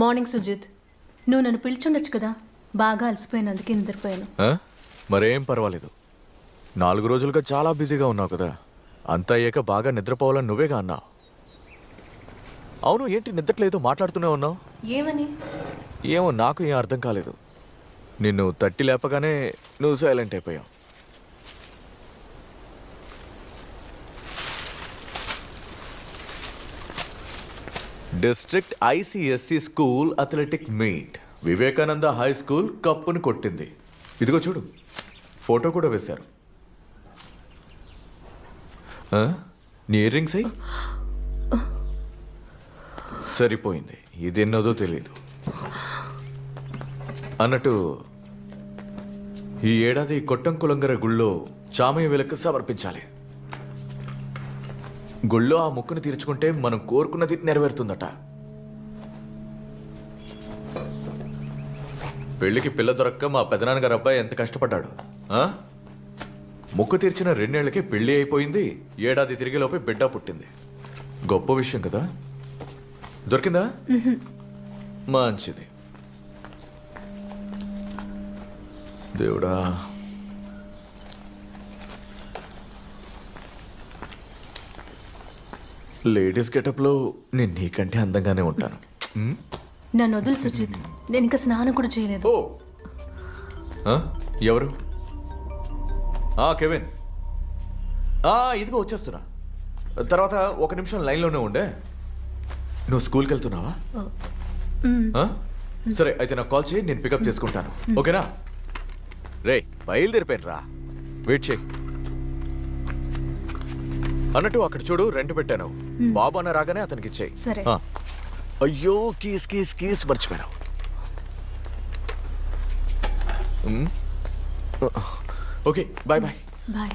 Morning Sujith, నువ్వు నన్ను పిలిచుండొచ్చు కదా. బాగా అలసిపోయినందుకే నిద్రపోయాను. మరేం పర్వాలేదు. 4 రోజులుగా చాలా బిజీగా ఉన్నావు కదా. అంతా అయ్యాక బాగా నిద్రపోవాలని నువ్వేగా అన్నావు. అవును, ఏంటి నిద్రలేదు, మాట్లాడుతూనే ఉన్నావు. ఏమని? ఏమో నాకు ఏం అర్థం కాలేదు. నిన్ను తట్టి లేపగానే నువ్వు సైలెంట్ అయిపోయావు. District ICSC school athletic meet, Vivekananda high school కప్పుని కొట్టింది. ఇదిగో చూడు, ఫోటో కూడా వేశారు. నీ ఇయర్ రింగ్స్ అయ్యి సరిపోయింది. ఇదెన్నదో తెలీదు. అన్నట్టు ఈ ఏడాది కొట్టంకులంగర గుళ్ళో చామయ్య వెలకు సమర్పించాలి. గుళ్ళో ఆ ముక్కును తీర్చుకుంటే మనం కోరుకున్నది నెరవేరుతుందట. పెళ్లికి పిల్ల దొరక్క మా పెదనాన్నగారు అబ్బాయి ఎంత కష్టపడ్డాడు. ముక్కు తీర్చిన 2 ఏళ్లకే పెళ్లి అయిపోయింది. ఏడాది తిరిగేలోపే బిడ్డ పుట్టింది. గొప్ప విషయం కదా. దొరికిందా? మంచిది. దేవుడా, లేడీస్ గెటప్లో నేను నీకంటే అందంగానే ఉంటాను. నన్ను వదులు సుజిత్, నేను ఇంకా స్నానం కూడా చేయలేదు. ఎవరు? కెవిన్. ఇదిగో వచ్చేస్తున్నా. తర్వాత 1 నిమిషం లైన్లోనే ఉండే. నువ్వు స్కూల్కి వెళ్తున్నావా? సరే, అయితే నాకు కాల్ చేయి, నేను పికప్ చేసుకుంటాను. ఓకేనా? రే, బయలుదేరిపోయాను రా. వెయిట్ చేయి. అన్నట్టు అక్కడ చూడు, రెంట్ పెట్టాను. బాబు అన్న రాగానే అతనికి ఇచ్చేయి. సరే. అయ్యో, కీస్ కీస్ కీస్ మర్చిపోయాను. Okay, bye bye. బాయ్.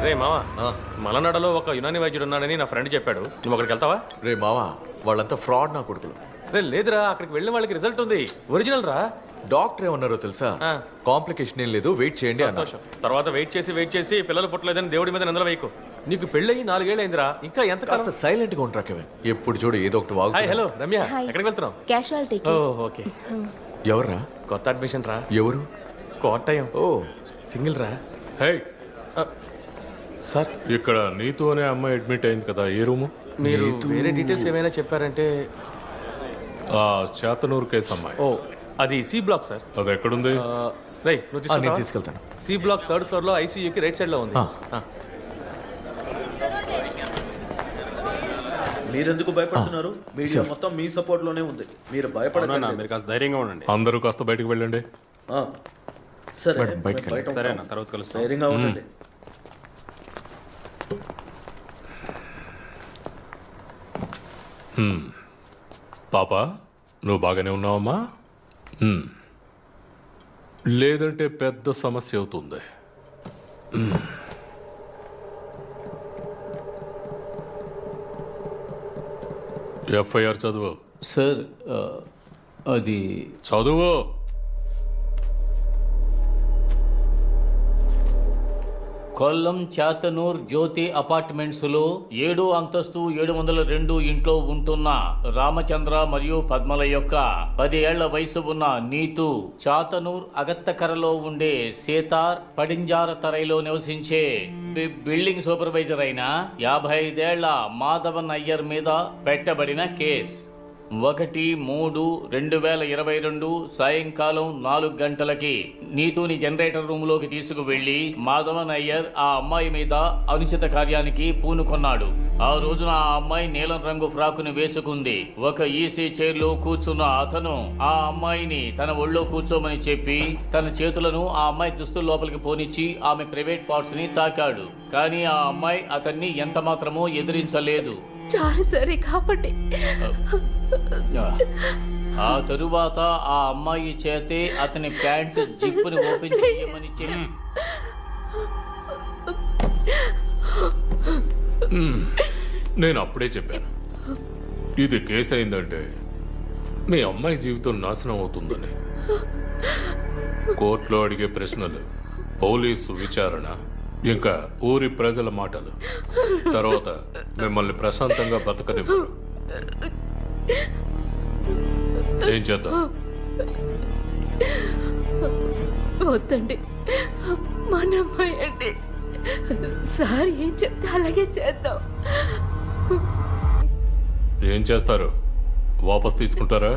రే మావా, మలనాడలో ఒక యునాని వైద్యుడు ఉన్నాడని నా ఫ్రెండ్ చెప్పాడు. నువ్వు అక్కడికి వెళ్తావా? రే మావా, వాళ్ళంతా ఫ్రాడ్ నా కొడుకులు. రే లేదురా, అక్కడికి వెళ్ళిన వాళ్ళకి రిజల్ట్ ఉంది, ఒరిజినల్ రా. డాక్టర్ ఏమన్నారో తెలుసా? కాంప్లికేషన్ ఏం లేదు, వెయిట్ చేయండి అన్నారు. తర్వాత వెయిట్ చేసి పిల్లలు పుట్టలేదని దేవుడి మీద నిందలు వేయకు. నీకు పెళ్ళయి 4 ఏళ్ళు అయిందిరా, ఇంకా ఎంత కాస్త సైలెంట్ గా ఉంటారా కెవిన్? ఎప్పుడు చూడు ఏదో ఒకటి వాగు. హాయ్, హలో రమ్య, ఎక్కడికి వెళ్తున్నావు? క్యాషువాలిటీకి. ఓకే. ఎవర్రా? కొత్త అడ్మిషన్ రా. ఎవరు? కోటయం. సింగిల్ రా. హే సార్, ఇక్కడ నీతు అనే అమ్మాయి అడ్మిట్ అయింది కదా, ఏ రూము? మీరు వేరే డీటెయిల్స్ ఏమైనా చెప్పారంటే. చేతనూరు కేసు అమ్మాయి. అది సి బ్లాక్ సార్. అది ఎక్కడుంది? నేను తీసుకెళ్తాను. సి బ్లాక్ 3rd ఫ్లోర్ లో ఐసీయూకి రైట్ సైడ్ లో ఉంది. మీరెందుకు భయపడుతున్నారు? మీడియా మొత్తం మీ సపోర్ట్ లోనే ఉంది. మీరు భయపడకండి. అందరూ కాస్త బయటకు వెళ్ళండి. సరే మేడం, బయటికి బయట సరే ఉంటాం. అన్న తర్వాత కలుస్తాం ధైర్యంగా ఉండండి. పాప నువ్వు బాగానే ఉన్నావమ్మా లేదంటే పెద్ద సమస్య అవుతుంది. ఎఫ్ఐఆర్ చదువు. సార్ అది చదువు. కొల్లం చాతనూర్ జ్యోతి అపార్ట్మెంట్స్లో 7వ అంతస్తు 702 ఇంట్లో ఉంటున్న రామచంద్ర మరియు పద్మల యొక్క 10 ఏళ్ల వయసు ఉన్న నీతు చాతనూర్ అగత్తకరలో ఉండే సేతార్ పడింజార తరైలో నివసించే బిల్డింగ్ సూపర్వైజర్ అయిన 55 ఏళ్ల మాధవన్ అయ్యర్ మీద పెట్టబడిన కేస్ 1/3/2022 సాయంకాలం 4 గంటలకి నీతుని జనరేటర్ రూమ్ లోకి తీసుకువెళ్లి మాధవన్ అయ్యర్ ఆ అమ్మాయి మీద అనుచిత కార్యానికి పూనుకొన్నాడు. ఆ రోజున ఆ అమ్మాయి నీలం రంగు ఫ్రాకుని వేసుకుంది. ఒక ఈసీ చైర్లో కూర్చున్న అతను ఆ అమ్మాయిని తన ఒళ్ళో కూర్చోమని చెప్పి తన చేతులను ఆ అమ్మాయి దుస్తుల లోపలికి పోనిచ్చి ఆమె ప్రైవేట్ పార్ట్స్ ని తాకాడు. కానీ ఆ అమ్మాయి అతన్ని ఎంత మాత్రమో ఎదిరించలేదు. చాలు సరే కాబట్టి ఆ తరువాత ఆ అమ్మాయి చేతే అతని ప్యాంటు జిప్పుని ఓపెన్ చేయమని చెప్పి నేను అప్పుడే చెప్పాను, ఇది కేసు అయిందంటే మీ అమ్మాయి జీవితం నాశనం అవుతుందని. కోర్టులో అడిగే ప్రశ్నలు, పోలీసు విచారణ, ఇంకా ఊరి ప్రజల మాటలు, తర్వాత మిమ్మల్ని ప్రశాంతంగా బతకనివ్వరు. ఏం చేద్దాం? వద్దండి, మన అమ్మాయి అండి. సార్ ఏం చెప్తే అలాగే చేద్దాం. ఏం చేస్తారు? వాపస్ తీసుకుంటారా?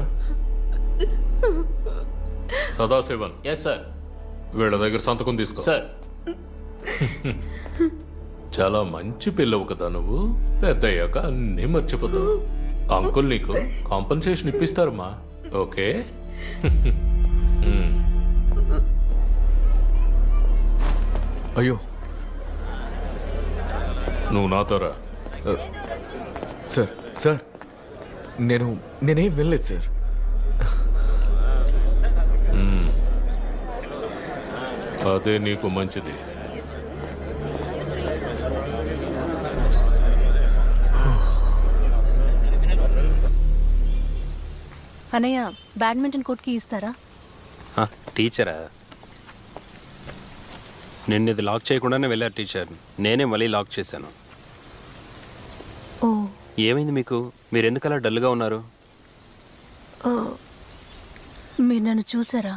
Sadasivan, yes sir. వీళ్ళ దగ్గర సంతకం తీసుకో. సార్ చాలా మంచి పిల్లవు కదా నువ్వు. పెద్దయ్యాక అన్నీ మర్చిపోతావు. అంకుల్ నీకు కాంపన్సేషన్ ఇప్పిస్తారమ్మా. ఓకే? అయ్యో నువ్వు నాతోరా. సార్ సార్ నేనేం వినలేదు సార్. అదే నీకు మంచిది. అన్నయ్య బ్యాడ్మింటన్ కోర్ట్కి ఇస్తారా? టీచరా? నిన్న ఇది లాక్ చేయకుండానే వెళ్ళారు టీచర్. నేనే మళ్ళీ లాక్ చేశాను. ఓ ఏమైంది మీకు? మీరు ఎందుకు అలా డల్గా ఉన్నారు? ఓ, మీరు నన్ను చూసారా?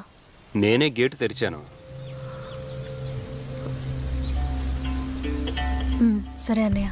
నేనే గేటు తెరిచాను. సరే అన్నయ్య.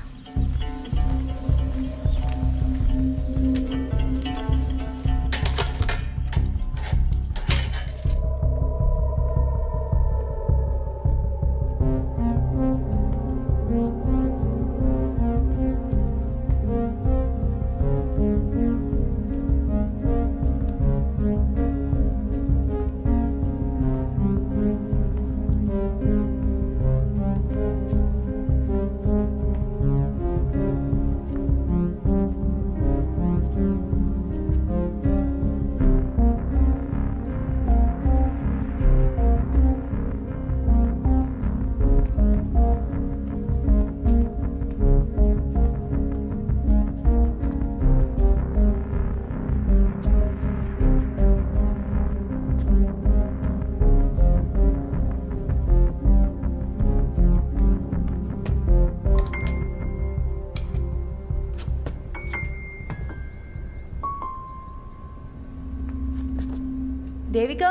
దేవిక,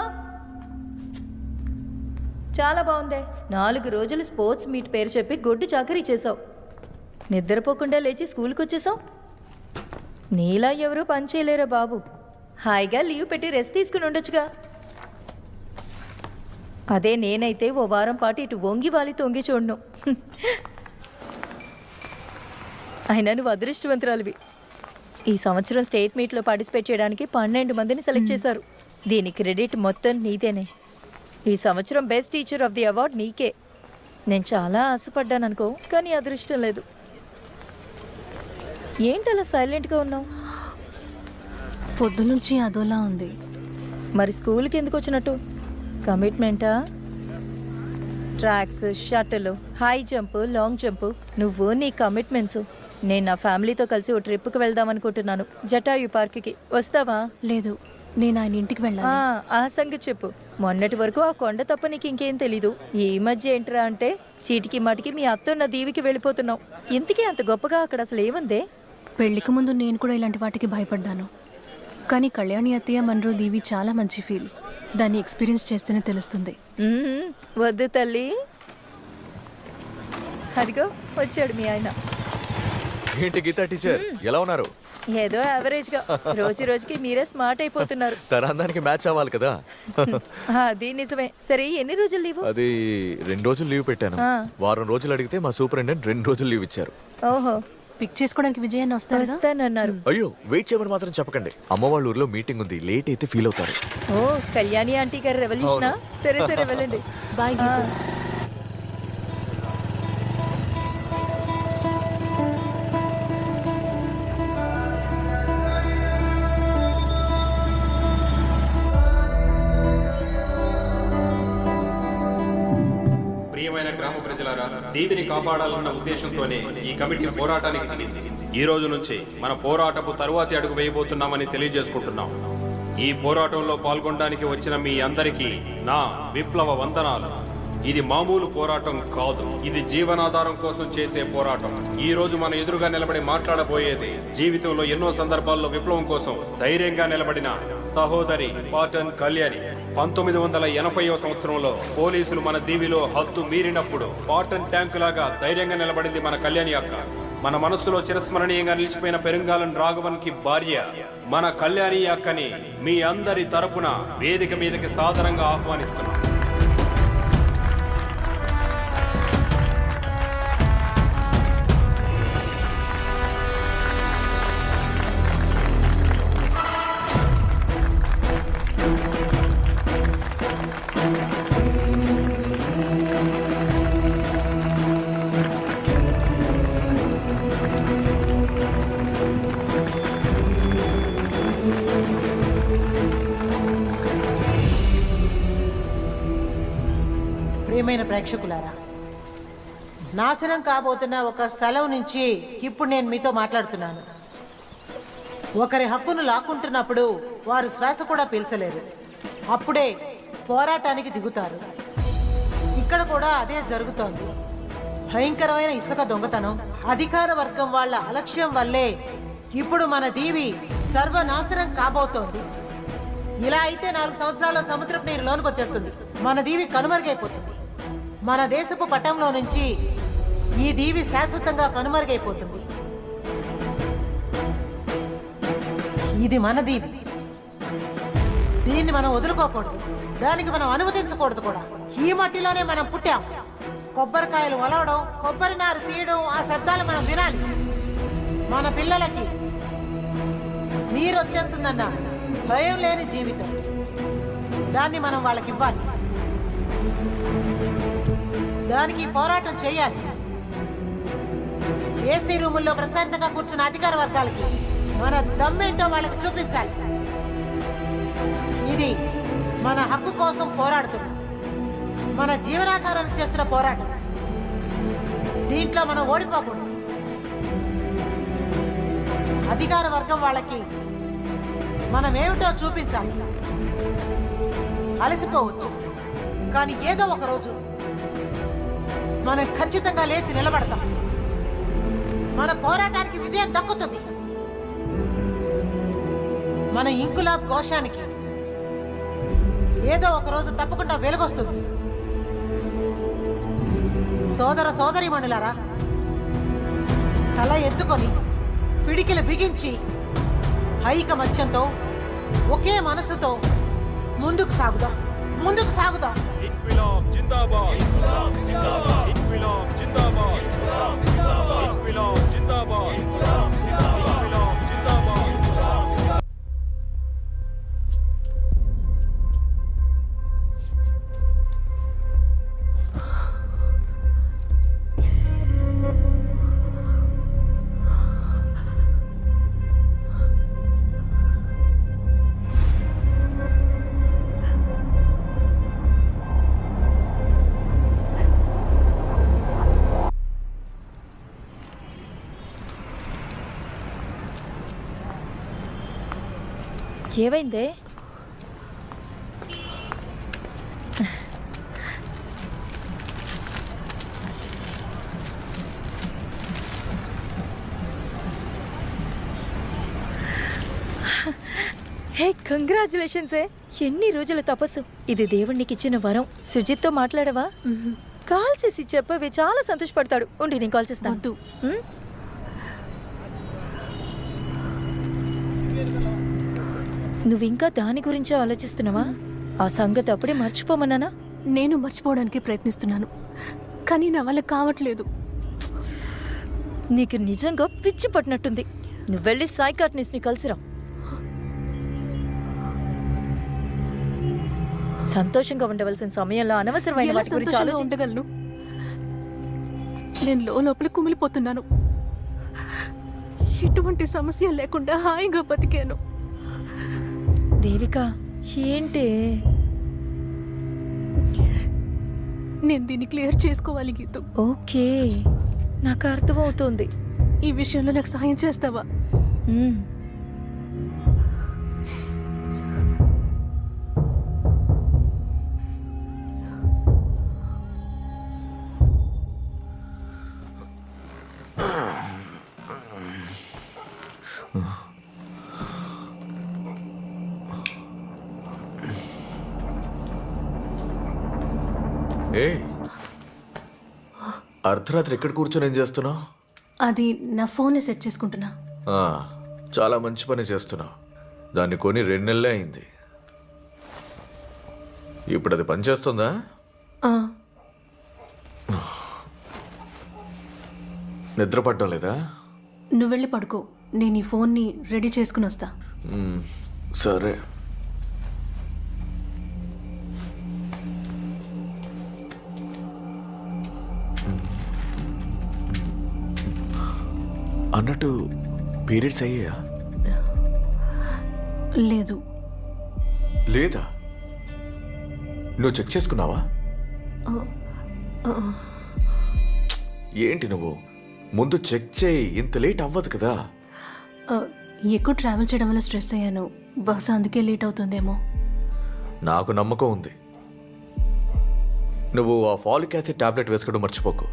చాలా బాగుందే. 4 రోజులు స్పోర్ట్స్ మీట్ పేరు చెప్పి గొడ్డు చాకరీ చేసావు. నిద్రపోకుండా లేచి స్కూల్కి వచ్చేసావు. నీలా ఎవరూ పని చేయలేరా బాబు? హాయిగా లీవ్ పెట్టి రెస్ట్ తీసుకుని ఉండొచ్చుగా. అదే నేనైతే ఓ వారం పాటు ఇటు వంగి వాలి తొంగి చూడను. అయినా నువ్వు అదృష్టవంతురాలివి. ఈ సంవత్సరం స్టేట్ మీట్లో పార్టిసిపేట్ చేయడానికి 12 మందిని సెలెక్ట్ చేశారు. దీని క్రెడిట్ మొత్తం నీదేనే. ఈ సంవత్సరం best teacher of the award నీకే. నేను చాలా ఆశపడ్డాను అనుకో, కానీ అదృష్టం లేదు. ఏంటలా సైలెంట్గా ఉన్నావు? పొద్దునుంచి అదోలా ఉంది. మరి స్కూల్కి ఎందుకు వచ్చినట్టు? కమిట్మెంటా? Tracks, shuttle, high jump, long jump, నువ్వు నీ కమిట్మెంట్స్. నేను నా ఫ్యామిలీతో కలిసి ఓ ట్రిప్కి వెళ్దాం అనుకుంటున్నాను, జటాయు పార్క్కి. వస్తావా? లేదు, నేను ఆయన ఇంటికి వెళ్ళాను. ఆ సంగతి చెప్పు. మొన్నటి వరకు ఆ కొండ తప్ప నీకు ఇంకేం తెలీదు. ఈ మధ్య ఏంట్రా అంటే చీటికి మాటికి మీ అత్తన్న దీవికి వెళ్ళిపోతున్నావు. ఇంతకీ అంత గొప్పగా అక్కడ అసలు ఏముందే? పెళ్లికి ముందు నేను కూడా ఇలాంటి వాటికి భయపడ్డాను. కానీ కళ్యాణి అత్తయ్య మనరు దీవి చాలా మంచి ఫీల్. దాన్ని ఎక్స్పీరియన్స్ చేస్తేనే తెలుస్తుంది. వద్దు తల్లి. అదిగో వచ్చాడు మీ ఆయన. ఏంటి గీతా టీచర్, ఎలా ఉన్నారు? ఏదో యావరేజ్ గా. రోజు రోజుకి మీరే స్మార్ట్ అయిపోతున్నారు. తరాందానికి మ్యాచ్ అవ్వాలి కదా. అది నిజమే. సరే, ఎన్ని రోజులు లీవు? అది 2 రోజులు లీవ్ పెట్టాను. వారం రోజులు అడిగితే మా సూపరింటెండెంట్ 2 రోజులు లీవ్ ఇచ్చారు. ఓహో, పిక్ చేసుకోవడానికి విజయాన్ని వస్తానన్నారు. అయ్యో, వెయిట్ చేయమని మాత్రం చెప్పకండి. అమ్మ వాళ్ళ ఊర్లో మీటింగ్ ఉంది, లేట్ అయితే ఫీల్ అవుతారు. ఓ, కళ్యాణి ఆంటీ గారి రెవల్యూషనా? సరే సరే, వెళ్ళండి. బాయ్ గీత. ప్రియమైన గ్రామ ప్రజలారా, దీవిని కాపాడాలన్న ఉద్దేశంతోనే ఈ కమిటీ పోరాటానికి దిగింది. ఈ రోజు నుంచి మన పోరాటపు తరువాతి అడుగు వేయబోతున్నామని తెలియజేసుకుంటున్నాం. ఈ పోరాటంలో పాల్గొనడానికి వచ్చిన మీ అందరికీ నా విప్లవ వందనాలు. ఇది మామూలు పోరాటం కాదు, ఇది జీవనాధారం కోసం చేసే పోరాటం. ఈ రోజు మన ఎదురుగా నిలబడి మాట్లాడబోయేది జీవితంలో ఎన్నో సందర్భాల్లో విప్లవం కోసం ధైర్యంగా నిలబడిన సహోదరి పాటన్ కళ్యాణి. 1980వ సంవత్సరంలో పోలీసులు మన దీవిలో హద్దు మీరినప్పుడు పాటన్ ట్యాంకు లాగా ధైర్యంగా నిలబడింది మన కళ్యాణి అక్క. మన మనస్సులో చిరస్మరణీయంగా నిలిచిపోయిన పెరుంగాలం రాఘవన్ కి భార్య మన కళ్యాణి అక్కని మీ అందరి తరపున వేదిక మీదకి సాదరంగా ఆహ్వానిస్తున్నాం. ప్రియమైన ప్రేక్షకులారా, నాశనం కాబోతున్న ఒక స్థలం నుంచి ఇప్పుడు నేను మీతో మాట్లాడుతున్నాను. ఒకరి హక్కును లాక్కుంటున్నప్పుడు వారు శ్వాస కూడా పీల్చలేరు, అప్పుడే పోరాటానికి దిగుతారు. ఇక్కడ కూడా అదే జరుగుతోంది. భయంకరమైన ఇసుక దొంగతనం, అధికార వర్గం వాళ్ళ అలక్ష్యం వల్లే ఇప్పుడు మన దీవి సర్వనాశనం కాబోతోంది. ఇలా అయితే 4 సంవత్సరాల్లో సముద్రపు నీరు లోనికి వచ్చేస్తుంది. మన దీవి కనుమరుగైపోతుంది. మన దేశపు పటంలో నుంచి ఈ దీవి శాశ్వతంగా కనుమరుగైపోతుంది. ఇది మన దీవి. దీన్ని మనం వదులుకోకూడదు, దానికి మనం అనుమతించకూడదు కూడా. ఈ మట్టిలోనే మనం పుట్టాం. కొబ్బరికాయలు ఒలవడం, కొబ్బరి నారు తీయడం, ఆ శబ్దాలు మనం వినాలి. మన పిల్లలకి నీరు వచ్చేస్తుందన్న భయం లేని జీవితం, దాన్ని మనం వాళ్ళకి ఇవ్వాలి. దానికి పోరాటం చేయాలి. ఏసీ రూముల్లో ప్రశాంతంగా కూర్చున్న అధికార వర్గాలకి మన దమ్మేంటో వాళ్ళకి చూపించాలి. ఇది మన హక్కు కోసం పోరాడుతున్నాం, మన జీవనాధారాన్ని చేస్తున్న పోరాటం. దీంట్లో మనం ఓడిపోకూడదు. అధికార వర్గం వాళ్ళకి మనం ఏమిటో చూపించాలి. అలసిపోవచ్చు, కానీ ఏదో ఒక రోజు మనం ఖచ్చితంగా లేచి నిలబడతాం. మన పోరాటానికి విజయం దక్కుతుంది. మన ఇంకులాబ్ ఘోషానికి ఏదో ఒక రోజు తప్పకుండా వెలుగొస్తుంది. సోదర సోదరీమణులారా, తల ఎత్తుకొని పిడికిలు బిగించి ఐకమత్యంతో ఒకే మనసుతో ముందుకు సాగుదాం, ముందుకు సాగుదాం. ఇన్క్విలాబ్ జిందాబాద్, ఇన్క్విలాబ్ జిందాబాద్, ఇన్క్విలాబ్ జిందాబాద్, ఇన్క్విలాబ్ జిందాబాద్, ఇన్క్విలాబ్ జిందాబాద్. ఏమైందే? హే, కంగ్రాచులేషన్సే. ఎన్ని రోజుల తపస్సు. ఇది దేవుడికి ఇచ్చిన వరం. సుజిత్తో మాట్లాడవా? కాల్ చేసి చెప్పవే, చాలా సంతోషపడతాడు. ఉండి నేను కాల్ చేస్తాను. వద్దు. నువ్వు ఇంకా దాని గురించే ఆలోచిస్తున్నావా? ఆ సంగతి అప్పుడే మర్చిపోమన్నానా? నేను మర్చిపోవడానికి ప్రయత్నిస్తున్నాను, కానీ నా వల్ల కావట్లేదు. నీకు నిజంగా పిచ్చి పట్టినట్టుంది. నువ్వు వెళ్ళి సైకాట్రిస్ట్ని కలిసిరా. సంతోషంగా ఉండవలసిన సమయంలో అనవసరమైన ఎలా వాటి గురించి సంతోషంగా ఆలోచించ. ఉండగలను? నేను లోపల కుమిలిపోతున్నాను. ఎటువంటి సమస్య లేకుండా హాయిగా బతికాను. దేవిక, ఏంటి? నేను దీన్ని క్లియర్ చేసుకోవాలి గీతు. ఓకే, నాకు అర్థమవుతుంది. ఈ విషయంలో నాకు సహాయం చేస్తావా? ఏ అర్ధరాత్రి ఎక్కడ కూర్చొని ఏం చేస్తున్నావు? అది నా ఫోన్లో సెట్ చేసుకుంటున్నా. చాలా మంచి పని చేస్తున్నావు. దాన్ని కొని 2 నెలలే అయింది. ఇప్పుడు అది పనిచేస్తుందా? నిద్ర పట్టడం లేదా? నువ్వు వెళ్ళి పడుకో, నేను ఈ ఫోన్ని రెడీ చేసుకుని వస్తా. సరే. అన్నట్టు పీరియడ్స్ అయ్యాయా? లేదు. లేదా? నువ్వు చెక్ చేసుకున్నావా? ఏంటి నువ్వు? ముందు చెక్ చేయి, ఇంత లేట్ అవ్వదు కదా. ఎక్కువ ట్రావెల్ చేయడం వల్ల స్ట్రెస్ అయ్యాను. బహుశా అందుకే లేట్ అవుతుందేమో. నాకు నమ్మకం ఉంది. నువ్వు ఆ ఫాలిక్ యాసిడ్ టాబ్లెట్ వేసుకోవడం మర్చిపోకు.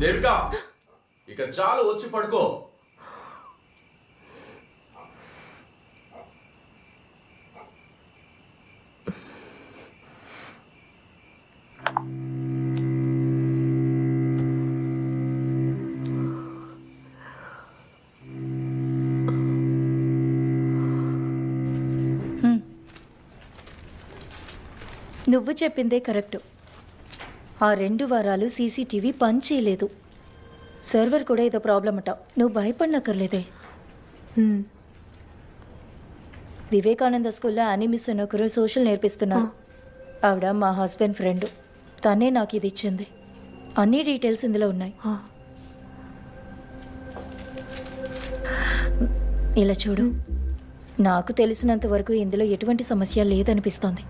దేవిక, ఇక చాలు, వచ్చి పడుకో. నువ్వు చెప్పిందే కరెక్ట్. ఆ 2 వారాలు సీసీటీవీ పని చేయలేదు. సర్వర్ కూడా ఏదో ప్రాబ్లం అట. నువ్వు భయపడనక్కర్లేదే. వివేకానంద స్కూల్లో అనిమిస్ అని ఒకరు సోషల్ నేర్పిస్తున్నారు. ఆవిడ మా హస్బెండ్ ఫ్రెండ్. తనే నాకు ఇది ఇచ్చింది. అన్ని డీటెయిల్స్ ఇందులో ఉన్నాయి. ఇలా చూడు, నాకు తెలిసినంత వరకు ఇందులో ఎటువంటి సమస్య లేదనిపిస్తోంది.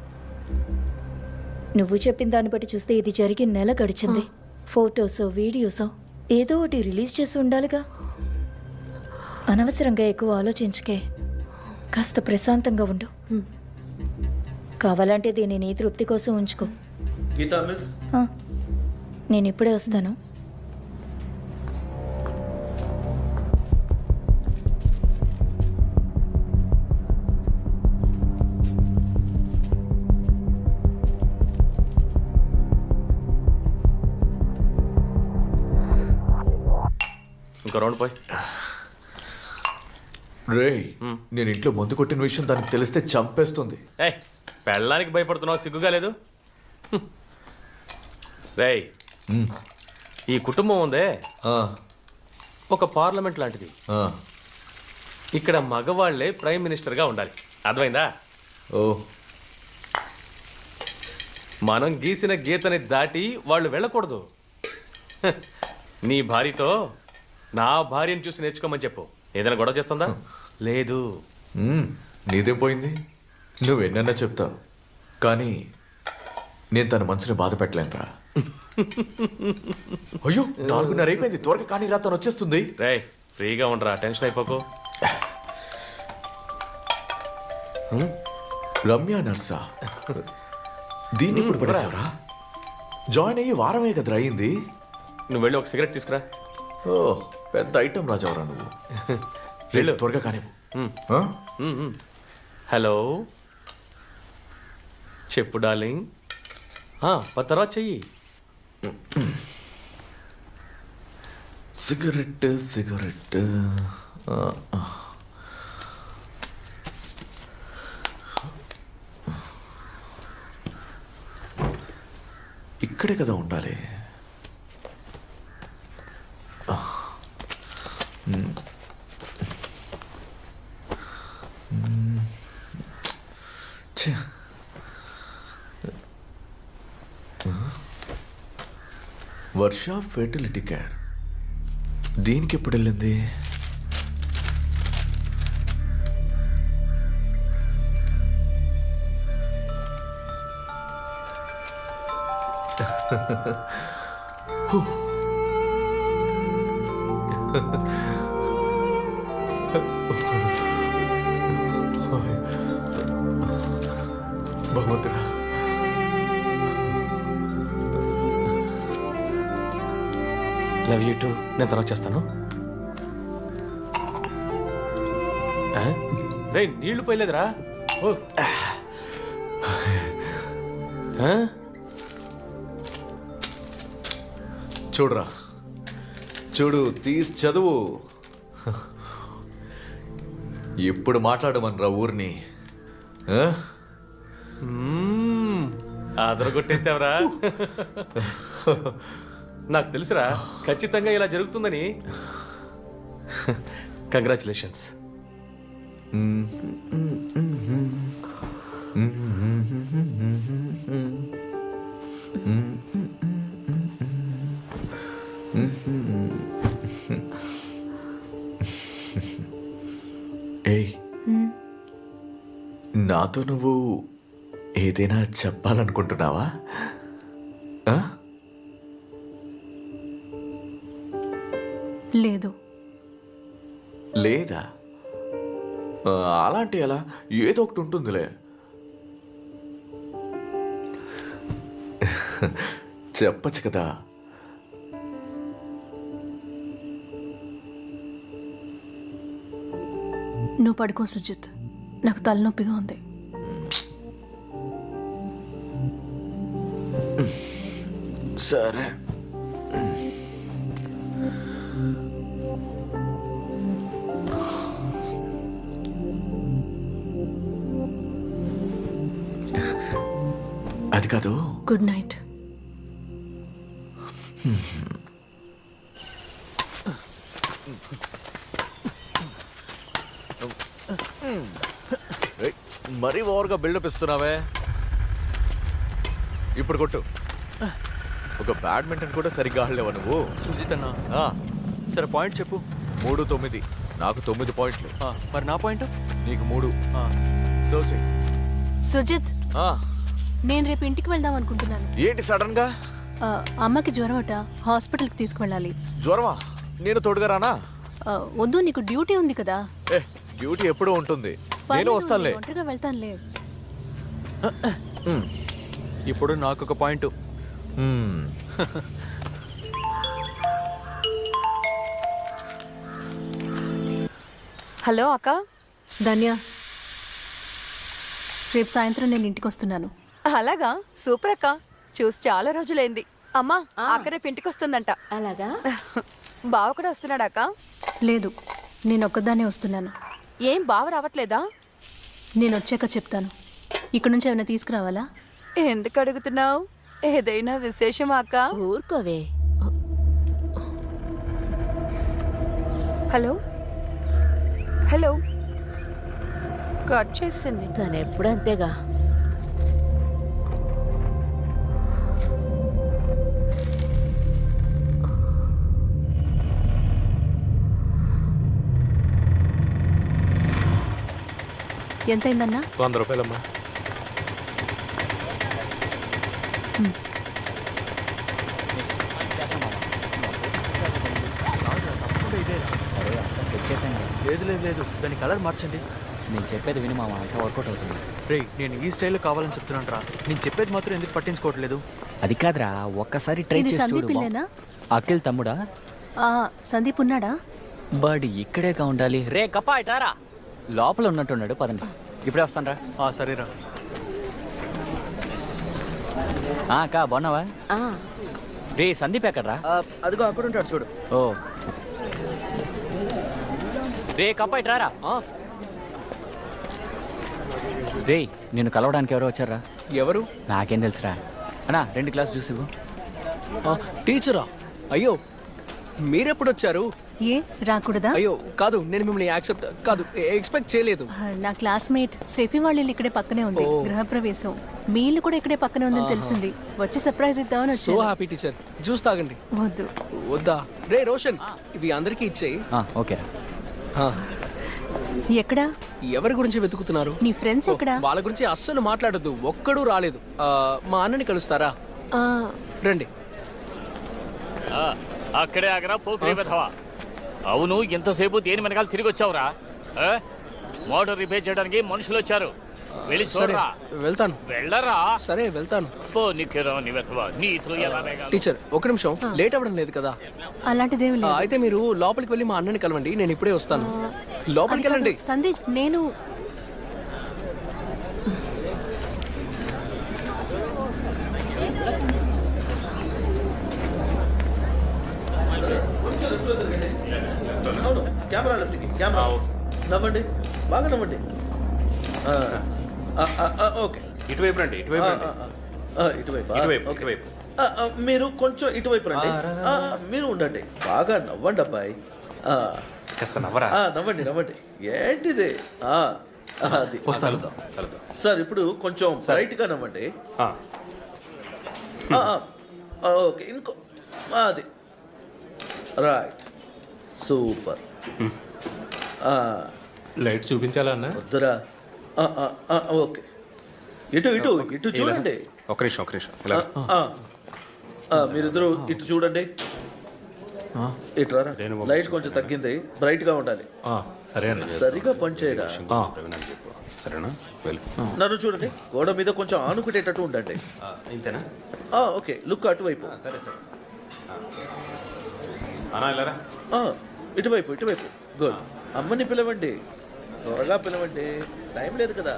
నువ్వు చెప్పిన దాన్ని బట్టి చూస్తే ఇది జరిగి నెల గడిచింది. ఫొటోసో వీడియోసో ఏదో ఒకటి రిలీజ్ చేసి ఉండాలిగా. అనవసరంగా ఎక్కువ ఆలోచించకే, కాస్త ప్రశాంతంగా ఉండు. కావాలంటే దీన్ని నీ తృప్తి కోసం ఉంచుకో. గీతా మిస్, నేను ఇప్పుడే వస్తాను. ఇంకా రౌండ్ పోయి. రేయ్ నేను ఇంట్లో మందు కొట్టిన విషయం దానికి తెలిస్తే చంపేస్తుంది. ఏయ్ పెళ్ళానికి భయపడుతున్నావు, సిగ్గుగా లేదు? రేయ్ ఈ కుటుంబం ఉందే ఆ, ఒక పార్లమెంట్ లాంటిది. ఆ, ఇక్కడ మగవాళ్లే ప్రైమ్ మినిస్టర్గా ఉండాలి, అర్థమైందా? ఓ మనం గీసిన గీతని దాటి వాళ్ళు వెళ్ళకూడదు. హ, నీ భార్యతో నా భార్యను చూసి నేర్చుకోమని చెప్పు. ఏదైనా గొడవ చేస్తుందా? లేదు. నీదేం పోయింది? నువ్వెన్నన్నా చెప్తావు, కానీ నేను తన మనసుని బాధ పెట్టలేనురా. అయ్యో 4:30 అయిపోయింది, త్వరగా కానీ రా, తను వచ్చేస్తుంది. రే ఫ్రీగా ఉండరా, టెన్షన్ అయిపోకు. రమ్య నర్సా, దీన్ని ఇప్పుడు పడేసావరా? జాయిన్ అయ్యి వారమే కదరా అయింది. నువ్వు వెళ్ళి ఒక సిగరెట్ తీసుకురా. ఓ పెద్ద ఐటమ్ రాజావరా నువ్వు. వెళ్ళు. త్వరగా కానీ. హలో చెప్పు డార్లింగ్. తర్వాత చెయ్యి. Cigarette cigarette. ఇక్కడే కదా ఉండాలి. ఛే. వర్ష ఫెర్టిలిటీ కేర్, దీనికి ఎప్పుడు వెళ్ళింది? భగవంతుడా, లవ్ యూ టూ. నేను తర్వాత చేస్తాను. రే నీళ్లు పోయలేదురా. ఓ చూడురా, చూడు, తీసి చదువు. ఇప్పుడు మాట్లాడమనరా ఊరిని. అదరగొట్టేసావరా. నాకు తెలుసురా ఖచ్చితంగా ఇలా జరుగుతుందని. కంగ్రాచులేషన్స్. ఏయ్, నాతో నువ్వు ఏదైనా చెప్పాలనుకుంటున్నావా? లేదు. లేదా? అలాంటి అలా ఏదో ఒకటి ఉంటుందిలే. చెప్పచ్చు కదా. నువ్వు పడుకో సుజిత్, నాకు తలనొప్పిగా ఉంది. సరే. అది కాదు. Good night. మరీ ఓవర్గా బిల్డప్ ఇస్తున్నావే. ఇప్పుడు కొట్టు. ఒక బ్యాడ్మింటన్ కూడా సరిగ్గా ఆడలేవా నువ్వు? సుజిత్ అన్న, సరే పాయింట్ చెప్పు. 3-9. నాకు 9 పాయింట్లు. మరి నా పాయింట్? నీకు 3. సుజిత్, నేను రేపు ఇంటికి వెళ్దాం అనుకుంటున్నాను. ఏంటి సడన్ గా? అమ్మకి జ్వరం అట, హాస్పిటల్కి తీసుకువెళ్ళాలి. జ్వరమా? నేను తోడుగా రానా? వద్దు, నీకు డ్యూటీ ఉంది కదా. డ్యూటీ ఎప్పుడూ ఉంటుంది, నేను వస్తానులే. ఒంటరిగా వెళ్తానులే. ఇప్పుడు నాకు ఒక పాయింట్. హలో అక్క. ధన్య, రేపు సాయంత్రం నేను ఇంటికి వస్తున్నాను. అలాగా, సూపర్ అక్క. చూసి చాలా రోజులైంది. అమ్మా అక్క రేపు ఇంటికి వస్తుందంట. అలాగా? బావ కూడా వస్తున్నాడా అక్క? లేదు, నేను ఒక్కదానే వస్తున్నాను. ఏం బావ రావట్లేదా? నేను వచ్చాక చెప్తాను. ఇక్కడ నుంచి ఏమైనా తీసుకురావాలా? ఎందుకు అడుగుతున్నావు? ఏదైనా విశేషమా అక్క? ఊరుకోవే. హలో హలో, కట్ చేసింది. తను ఎప్పుడు అంతేగా. ఎంతైందన్నా? 100 రూపాయలమ్మా. లేదు లేదు లేదు, దాని కలర్ మార్చండి. నేను చెప్పేది విని మామ, అంతా వర్కౌట్ అవుతుంది. రే, నేను ఈ స్టైల్లో కావాలని చెప్తున్నాను రా. నేను చెప్పేది మాత్రం ఎందుకు పట్టించుకోవట్లేదు? అది కాదురా, ఒక్కసారి ట్రై ఇది చేసి సందీప్ చూడు. ఇల్లేనా? అఖిల్ తమ్ముడా? సందీప్ ఉన్నాడా? బడ్ ఇక్కడేగా ఉండాలి. రే కప్పా ఇటారా, లోపల ఉన్నట్టున్నాడు. పదండి, ఇప్పుడే వస్తాను రా. సరేరా. అక్క బాగున్నావా? రే సందీప్ ఎక్కడ్రా? అదిగో అక్కడ ఉంటాడు చూడు. ఓ రే కప్పా ఇటారా. రే నిన్ను కలవడానికి ఎవరో వచ్చారా? ఎవరు? నాకేం తెలుసురా. అన్నా 2 గ్లాస్ జ్యూస్ ఇవ్వు. టీచరా? అయ్యో మీరెప్పుడు వచ్చారు? ఏ రాకూడదా? అయ్యో కాదు, నేను మిమ్మల్ని ఎక్స్పెక్ట్ చేయలేదు. నా క్లాస్మేట్ సెఫీ వాళ్ళ ఇల్లు ఇక్కడే పక్కనే ఉంది. గృహప్రవేశం. మీ ఇల్లు కూడా ఇక్కడే పక్కనే ఉందని తెలిసింది. వచ్చి సర్ప్రైజ్ ఇద్దామని సో వచ్చాను. Happy teacher. జ్యూస్ తాగండి. వద్దు. వద్దా? రే రోషన్, ఇవి అందరికీ ఇచ్చేయి. ఓకేరా. ఎక్కడా? ఎవరి గురించి వెతుకుతున్నారు? నీ ఫ్రెండ్స్ ఎక్కడా? వాళ్ళ గురించి అస్సలు మాట్లాడద్దు. ఒక్కడూ రాలేదు. మా అన్నని కలుస్తారా? రండి. అక్కడే ఆగరా పోకిరి వెధవా. అవును, ఎంతసేపు దేని వెనకాల తిరిగి వచ్చావురా? మోటార్ రిపేర్ చేయడానికి మనుషులు వచ్చారు. వెళ్ళి చూడరా. వెళ్తాను. వెళ్ళరా. సరే వెళ్తాను. టీచర్ 1 నిమిషం, లేట్ అవ్వడం లేదు కదా? అలాంటిదేమి లేదు. అయితే మీరు లోపలికి వెళ్ళి మా అన్నని కలవండి, నేను ఇప్పుడే వస్తాను. లోపలికి వెళ్ళండి. సందీప్, నేను కెమెరా లెఫ్ట్కి. కెమెరా నవ్వండి, బాగా నవ్వండి. ఓకే, ఇటువైపు రండి. ఇటువైపు రండి. ఇటువైపు ఇటువైపు ఇటువైపు. మీరు కొంచెం ఇటువైపు రండి. మీరు ఉండండి, బాగా నవ్వండి అబ్బాయి. నవ్వండి నవ్వండి. ఏంటిది? అది కలుద్దాం. సార్ ఇప్పుడు కొంచెం బ్రైట్గా నవ్వండి. ఓకే, ఇంకో అది రైట్. సూపర్. లైట్ చూపించాలా అన్న? వద్దురా. ఓకే, ఇటు ఇటు ఇటు చూడండి. ఒక నిమిషం. మీరిద్దరు ఇటు చూడండి. ఇటు రారా. లైట్ కొంచెం తగ్గింది, బ్రైట్ గా ఉండాలి. సరే అన్న. సరిగా పనిచేయరా. సరేనా? వెళ్ళు. నన్ను చూడండి, గోడ మీద కొంచెం ఆనుకునేటట్టు ఉండండి. ఇంతేనా? ఓకే, లుక్ అటువైపు. సరే సరే. అన్నా వెళ్ళరా. ఇటువైపు ఇటువైపు. గుడ్. అమ్మని పిలవండి, త్వరగా పిలవండి, టైం లేదు కదా.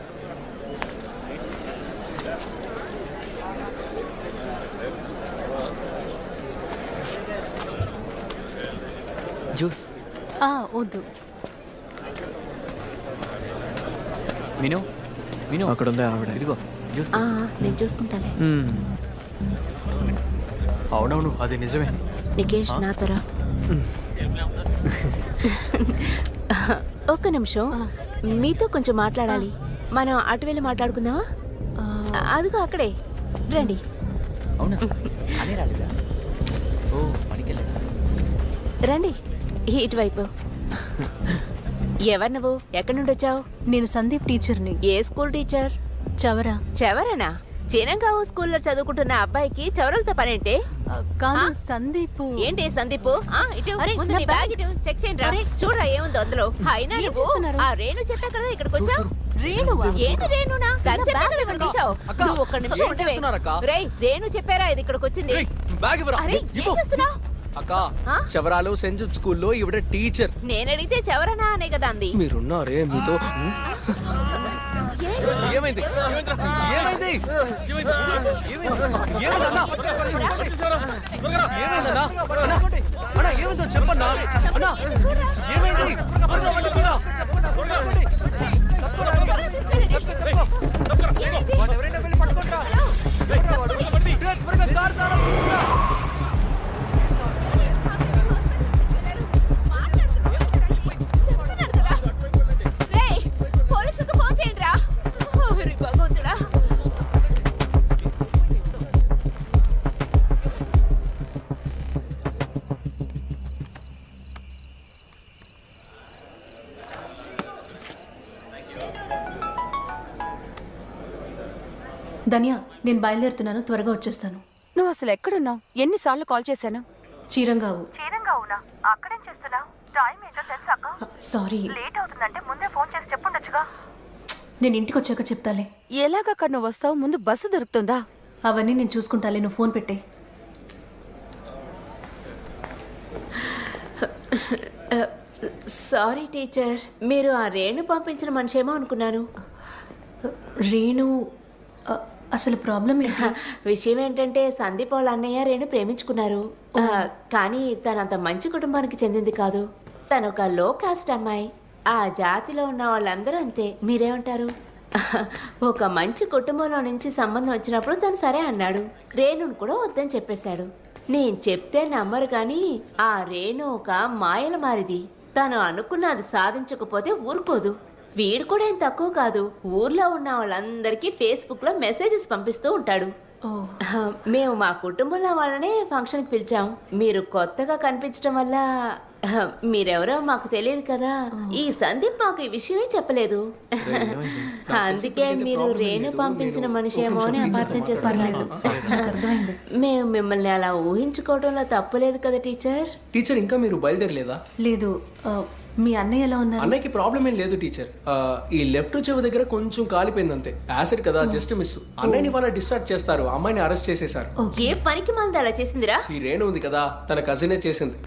జ్యూస్ వద్దు. విను అక్కడ ఉంది ఆవిడ. ఇదిగో జ్యూస్. నేను చూసుకుంటాను. అవునవును, అది నిజమే. నికేష్ నాతోరా. ఒక్క నిమిషం, మీతో కొంచెం మాట్లాడాలి. మనం అటు వెళ్ళి మాట్లాడుకుందామా? అదిగో అక్కడే, రండి. అవునా? అనే రాలేదా? ఓ పనికెళ్ళదా? రండి ఇటువైపు. ఎవరు నువ్వు? ఎక్కడి నుండి వచ్చావు? నేను సందీప్ టీచర్ని. ఏ స్కూల్ టీచర్? చవరా. చవరనా? చినంగావు స్కూల్లో చదువుకుంటున్న అబ్బాయికి చవరలతో పనేంటే? కాదు సందీప్. ఏంటి సందీప్? ఇటు ముందు నీ బ్యాగ్ ఇటు చెక్ చేయండి. చూడరా ఏముందో అందులో. అయినా నువ్వు ఆ రేణు చెప్పా కదా ఇక్కడికి వచ్చావు. రేణువా? ఏంటి రేణునా? తను చెప్పా కదా ఇక్కడికి వచ్చావు. నువ్వు ఒక్క నిమిషం ఉండవే. రేయ్, రేణు చెప్పారా ఇది ఇక్కడికి వచ్చింది? అరే ఏం చేస్తున్నావు? అక్క, చవరాలు సెంట్ స్కూల్లో ఈవిడ టీచర్. నేను అడిగితే చవరనా అనే కదా అంది. మీరున్నారే మీతో. ఏమైంది? ఏమైందో చెప్పన్నా. ఏమైంది? ధన్య, నేను బయలుదేరుతున్నాను, త్వరగా వచ్చేస్తాను. నువ్వు అసలు ఎక్కడున్నావు? ఎన్నిసార్లు కాల్ చేశాను? చీరంగావు. చీరంగావునా? అక్కడేం చేస్తున్నావు? టైం ఏంటో తెలుసాక? సారీ, లేట్ అవుతుందంటే ముందే ఫోన్ చేసి చెప్పుండొచ్చుగా. నేను ఇంటికి వచ్చాక చెప్తాలే. ఎలాగక్కడ నువ్వు వస్తావు? ముందు బస్సు దొరుకుతుందా? అవన్నీ నేను చూసుకుంటాలే, నువ్వు ఫోన్ పెట్టే. సారీ టీచర్, మీరు ఆ రేణు పంపించిన మనిషేమో అనుకున్నాను. రేణు అసలు ప్రాబ్లం ఏంటి? విషయం ఏంటంటే సందీప్ వాళ్ళ అన్నయ్య రేణు ప్రేమించుకున్నారు. కానీ తనంత మంచి కుటుంబానికి చెందింది కాదు. తను ఒక లో కాస్ట్ అమ్మాయి. ఆ జాతిలో ఉన్న వాళ్ళందరూ అంతే. మీరేమంటారు? ఒక మంచి కుటుంబంలో నుంచి సంబంధం వచ్చినప్పుడు తను సరే అన్నాడు. రేణును కూడా వద్దని చెప్పేశాడు. నేను చెప్తే నమ్మరు కానీ ఆ రేణు ఒక మాయల మారిది. తను అనుకున్నది సాధించకపోతే ఊరుకోదు. వీడు కూడా ఏం తక్కువ కాదు. ఊర్లో ఉన్న వాళ్ళందరికీ ఫేస్బుక్లో మెసేజెస్ పంపిస్తూ ఉంటాడు. మేము మా కుటుంబంలో వాళ్ళనే ఫంక్షన్కి పిలిచాం. మీరు కొత్తగా కనిపించడం వల్ల మీరెవరో మాకు తెలియదు కదా. ఈ సందీప్ మాకు ఈ విషయమే చెప్పలేదు. అందుకే మీరు రేణు పంపించిన మనిషేమో అని అపార్థం చేస్తున్నారు. మేము మిమ్మల్ని అలా ఊహించుకోవడంలో తప్పులేదు కదా టీచర్. టీచర్, ఇంకా మీరు బయలుదేరలేదా? లేదు. మీ అన్నయ్య ఎలా ఉన్నారు? అన్నయ్యకి ప్రాబ్లం ఏం లేదు టీచర్. ఈ లెఫ్ట్ చెవి దగ్గర కొంచెం కాలిపోయింది అంతే. యాసిడ్ కదా, జస్ట్ మిస్. అన్నయ్యని వాళ్ళ డిశ్చార్జ్ చేస్తారు. అమ్మాయిని అరెస్ట్ చేసేశారు. ఏ పనికి మంది అలా చేసిందిరా? ఈ రేణు ఉంది కదా, తన కజినే చేసింది.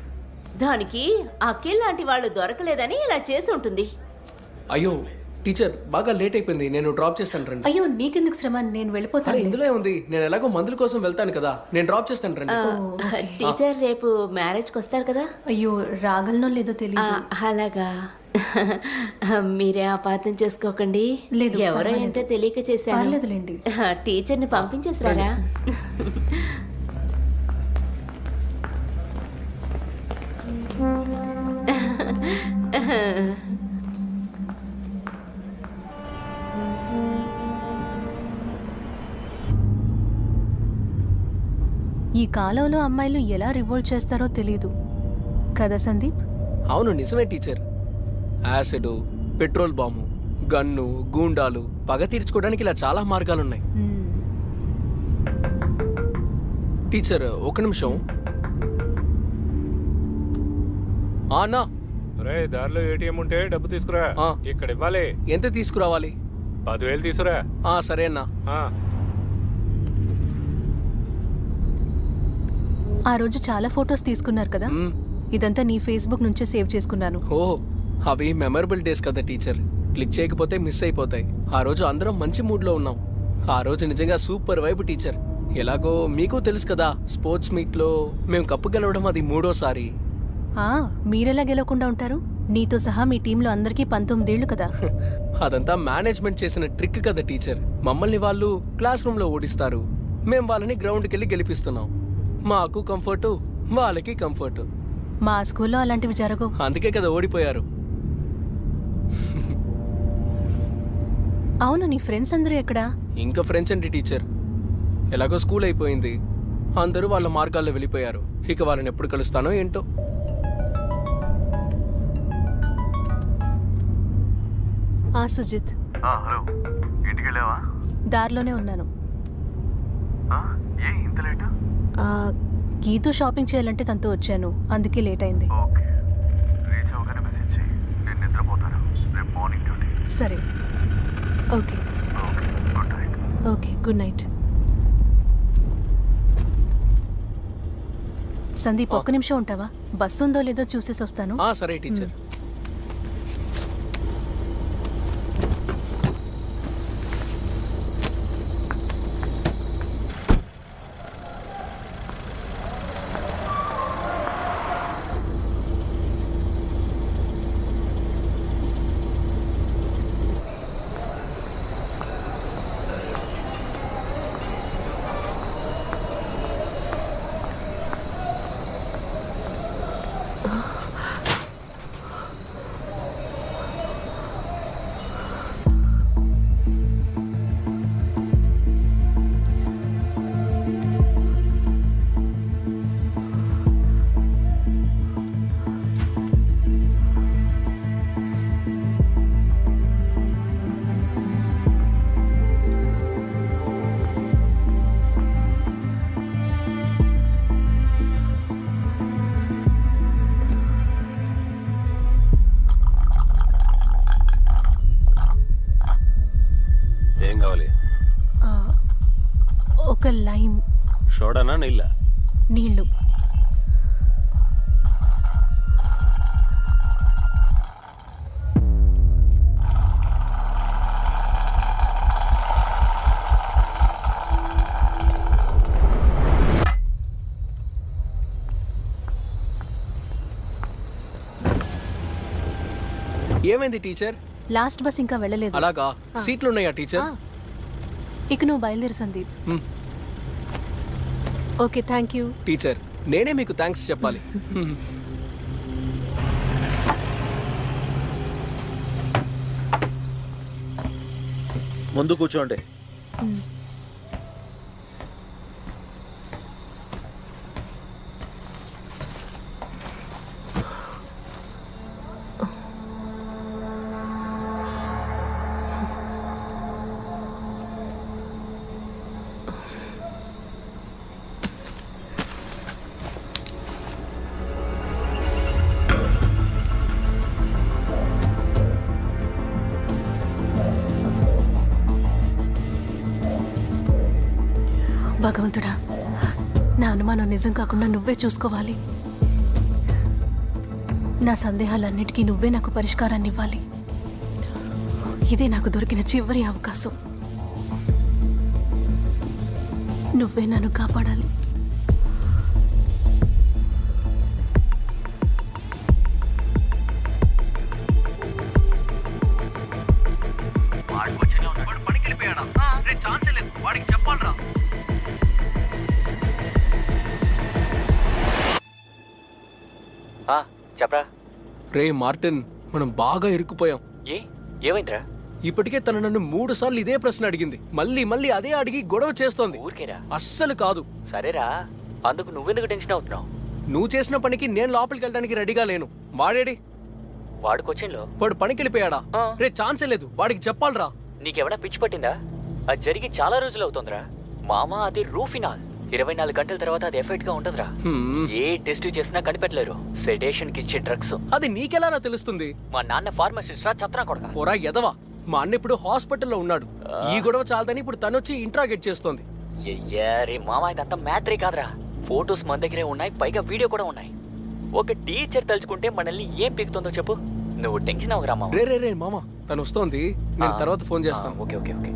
దానికి అఖిల్ లాంటి వాళ్ళు దొరకలేదని ఇలా చేసి ఉంటుంది. అయ్యో టీచర్, బాగా లేట్ అయిపోయింది. నేను డ్రాప్ చేస్తాను రండి. అయ్యో నీకెందుకు శ్రమ, నేను వెళ్ళిపోతాను. ఇందులో ఉంది, నేను ఎలాగో మందుల కోసం వెళ్తాను కదా, నేను డ్రాప్ చేస్తాను రండి. టీచర్ రేపు మ్యారేజ్కి వస్తారు కదా? అయ్యో రాగలనో లేదో తెలియదు. అలాగా? మీరే అపార్థం చేసుకోకండి. లేదు, ఎవరో ఏంటో తెలియక చేశారు. పర్లేదులేండి. టీచర్ని పంపించేసారా? ఈ కాలంలో అమ్మాయిలు ఎలా రివోల్ట్ చేస్తారో తెలియదు కదా సందీప్? అవును నిజమే teacher. Acid, petrol bomb, gun, గూండాలు, పగ తీర్చుకోవడానికి ఇలా చాలా మార్గాలున్నాయి. టీచర్ ఒక నిమిషం. అన్నా, రే దారిలో ఏటీఎం ఉంటే డబ్బు తీసుకురా. ఇక్కడ ఇవ్వాలి. ఎంత తీసుకురావాలి? 10,000 తీసుకురా. సరే అన్నా. ఆ రోజు చాలా ఫొటోస్ తీసుకున్నారు కదా, ఇదంతా నీ ఫేస్బుక్ నుంచే సేవ్ చేసుకున్నాను. ఓ, అవి మెమరబుల్ డేస్ కదా టీచర్. క్లిక్ చేయకపోతే మిస్ అయిపోతాయి. ఆ రోజు అందరం మంచి మూడ్లో ఉన్నాం. ఆ రోజు నిజంగా సూపర్ వైబ్ టీచర్. ఎలాగో మీకు తెలుసు కదా, స్పోర్ట్స్ మీట్లో మేము కప్పు గెలవడం అది 3వ సారి. మీరెలా గెలవకుండా ఉంటారు? నీతో సహా మీ టీంలో అందరికీ 19 ఏళ్ళు కదా. అదంతా మేనేజ్మెంట్ చేసిన ట్రిక్ కదా టీచర్. మమ్మల్ని వాళ్ళు క్లాస్ రూమ్లో ఓడిస్తారు, మేము వాళ్ళని గ్రౌండ్కి వెళ్ళి గెలిపిస్తున్నాం. మాకు కంఫర్టు, వాళ్ళకి కంఫర్టు. మా స్కూల్లో అలాంటివి జరగవు. అందుకే కదా ఓడిపోయారు. అవును, నీ ఫ్రెండ్స్ అందరూ ఎక్కడా? ఇంకా ఫ్రెండ్స్ అండి టీచర్. ఎలాగో స్కూల్ అయిపోయింది, అందరూ వాళ్ళ మార్గాల్లో వెళ్ళిపోయారు. ఇక వాళ్ళని ఎప్పుడు కలుస్తానో ఏంటో. సుజిత్, హలో, ఇంటికి వెళ్ళావా? దారిలోనే ఉన్నాను. ఏ ఇంత లేట్? గీతో షాపింగ్ చేయాలంటే తనతో వచ్చాను, అందుకే లేట్ అయింది. ఓకే, రీచ్ అవగానే మెసేజ్ చేయి. నేను నిద్రపోతాను. రేపు మార్నింగ్ డ్యూటీ. సరే, okay. Good night. Okay, good night. Sandeep, ఒక్క నిమిషం ఉంటావా? బస్సు ఉందో లేదో చూసేసి వస్తాను. సరే టీచర్. సోడానా నీళ్ళ? నీళ్ళు. ఏమైంది టీచర్? లాస్ట్ బస్ ఇంకా వెళ్ళలేదు. అలాగా? సీట్లు ఉన్నాయా టీచర్? ఇక నువ్వు బయలుదేరు Sandeep. Okay, thank you teacher. నేనే మీకు థ్యాంక్స్ చెప్పాలి. ముందు కూర్చోండి. భగవంతుడా, నా అనుమానం నిజం కాకుండా నువ్వే చూసుకోవాలి. నా సందేహాలన్నిటికీ నువ్వే నాకు పరిష్కారాన్ని ఇవ్వాలి. ఇదే నాకు దొరికిన చివరి అవకాశం. నువ్వే నన్ను కాపాడాలి. చెప్పరా. రే మార్టిన్, మనం బాగా ఇరుక్కుపోయాం. ఏమైందిరా? ఇప్పటికే తను నన్ను 3 సార్లు ఇదే ప్రశ్న అడిగింది. మళ్ళీ మళ్ళీ అదే అడిగి గొడవ చేస్తోంది. ఊరికేరా? అస్సలు కాదు. సరేరా, అందుకు నువ్వెందుకు టెన్షన్ అవుతున్నావు? నువ్వు చేసిన పనికి నేను లోపలికి వెళ్ళడానికి రెడీగా లేను. వాడేడి? వాడు కొచ్చిన్లో. వాడు పనికి వెళ్ళిపోయాడా? రే ఛాన్సే లేదు. వాడికి చెప్పాలరా. నీకెవడా పిచ్చి పట్టిందా? అది జరిగి చాలా రోజులు అవుతుందిరా మామా. అది రూఫినాల్. 24 గంటల తర్వాత అది ఎఫెక్ట్ గా ఉండదురా. ఏ టెస్ట్ చేసినా కనిపెట్టలేరు. సెడేషన్ కి ఇచ్చే డ్రగ్స్. అది నీకెలా తెలుస్తుంది? మా నాన్న ఫార్మసిస్ట్ రా, చత్రా కొడక. పోరా ఎదవా. మా అన్న ఇప్పుడు హాస్పిటల్లో ఉన్నాడు. ఈ గొడవ చాలదని ఇప్పుడు తను వచ్చి ఇంట్రాగేట్ చేస్తోంది. రే మామా, ఇదంతా మ్యాటరే కాదురా. ఫోటోస్ మన దగ్గరే ఉన్నాయి, పైగా వీడియో కూడా ఉన్నాయి. ఒక టీచర్ తలుచుకుంటే మనల్ని ఏం పీకుతుందో చెప్పు. నువ్వు టెన్షన్ అవ్వరా మామ. రే మామ, తను వస్తోంది. నేను తర్వాత ఫోన్ చేస్తాను. Okay okay okay.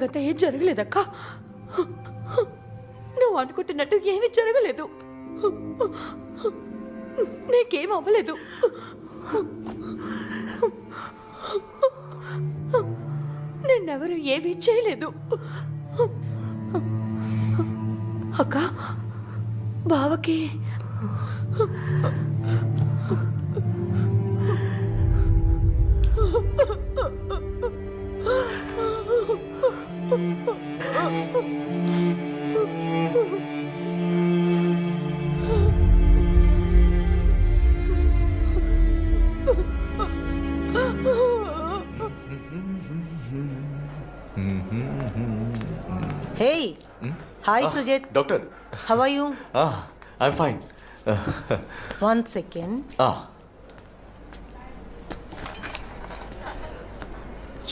నాకంతా ఏం జరగలేదక్క. నువ్వు అనుకుంటున్నట్టు ఏమీ జరగలేదు. నీకేం అవ్వలేదు. నిన్నెవరు ఏమీ చేయలేదు. అక్క, బావకి Hey, hi Sujit. Doctor. How are you? I'm fine. One second.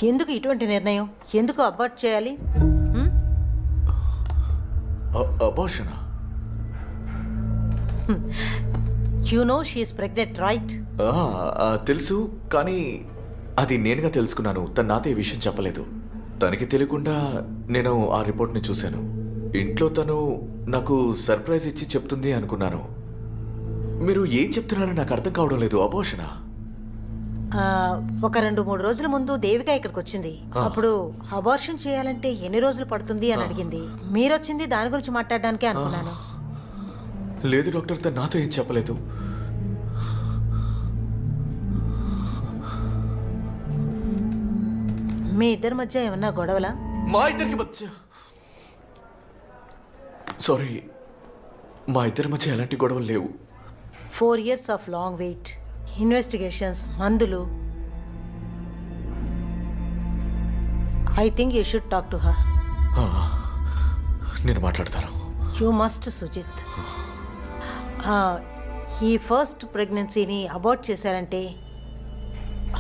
ఎందుకు ఇటువంటి నిర్ణయం? ఎందుకు అబార్ట్ చేయాలి? Abortion? You know she is pregnant, right? తెలుసు, కానీ అది నేనుగా తెలుసుకున్నాను. తను నాతో ఈ విషయం చెప్పలేదు. తనకి తెలియకుండా నేను ఆ రిపోర్ట్ని చూశాను. ఇంట్లో తను నాకు సర్ప్రైజ్ ఇచ్చి చెప్తుంది అనుకున్నాను. మీరు ఏం చెప్తున్నారో నాకు అర్థం కావడం లేదు. అబార్షనా? ఒక 2-3 రోజుల ముందు దేవిక ఇక్కడికి వచ్చింది. అప్పుడు అబార్షన్ చేయాలంటే ఎన్ని రోజులు పడుతుంది అని అడిగింది. మీరు వచ్చింది దాని గురించి మాట్లాడడానికే అనుకున్నాను. లేదు డాక్టర్, తను నాతో ఏం చెప్పలేదు. మీ ఇద్దరి మధ్య ఏమన్నా గొడవలా? మా ఇద్దరికి మధ్య సారీ, మా ఇద్దరి మధ్య ఎలాంటి గొడవలు లేవు. 4 years of long wait, investigations, మందులు. I think you should talk to her. నేను మాట్లాడతాను. You must Sujith. ఈ ఫస్ట్ ప్రెగ్నెన్సీని అబార్ట్ చేశారంటే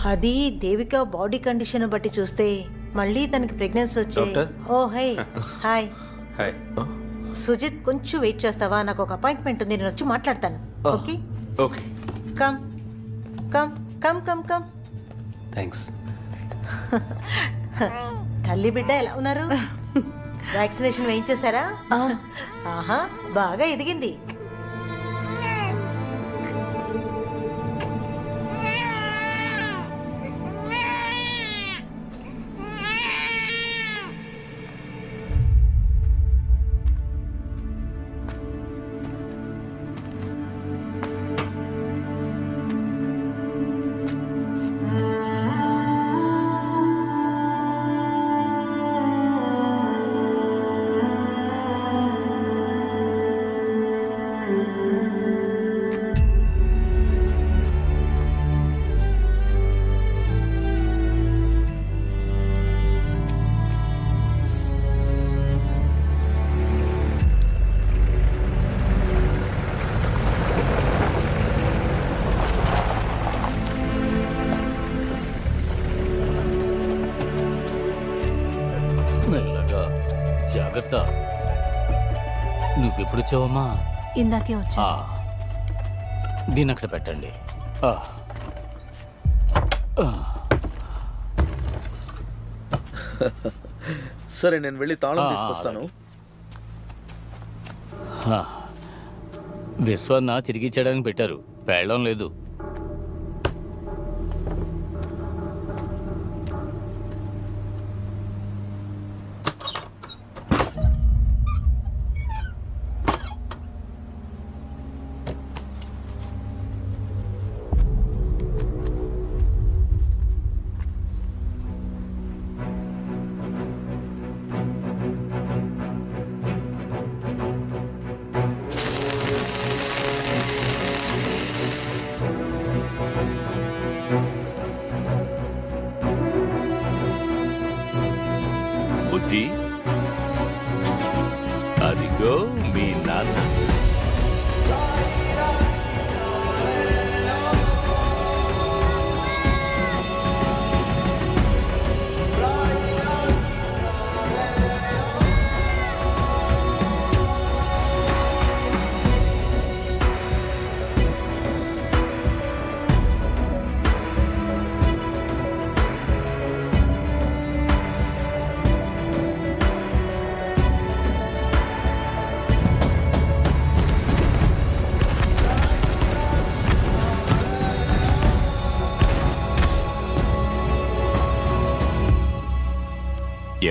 అది దేవిక బాడీ కండిషన్ బట్టి చూస్తే మళ్ళీ తనకి ప్రెగ్నెన్సీ వచ్చే. ఓ హై, హాయ్. హాయ్. సుజిత్, కొంచెం వెయిట్ చేస్తావా? నాకు ఒక అపాయింట్మెంట్ ఉంది, నేను వచ్చి మాట్లాడతాను. Okay okay. Come come come come come. Thanks. తల్లి బిడ్డ ఎలా ఉన్నారు? వ్యాక్సినేషన్ వేయించేశారా? ఆహా, బాగా ఎదిగింది. మెల్లగా, జాగ్రత్త. నువ్వెప్పుడు వచ్చావమ్మా? ఇందాకే వచ్చా. దీన్ని అక్కడ పెట్టండి. సరే, నేను వెళ్ళి తాళం తీసుకొస్తాను. విశ్వన్న తిరిగి ఇచ్చేయడానికి పెట్టారు, పేళం లేదు. బుజ్జి, అదిగో మీ నాన్న.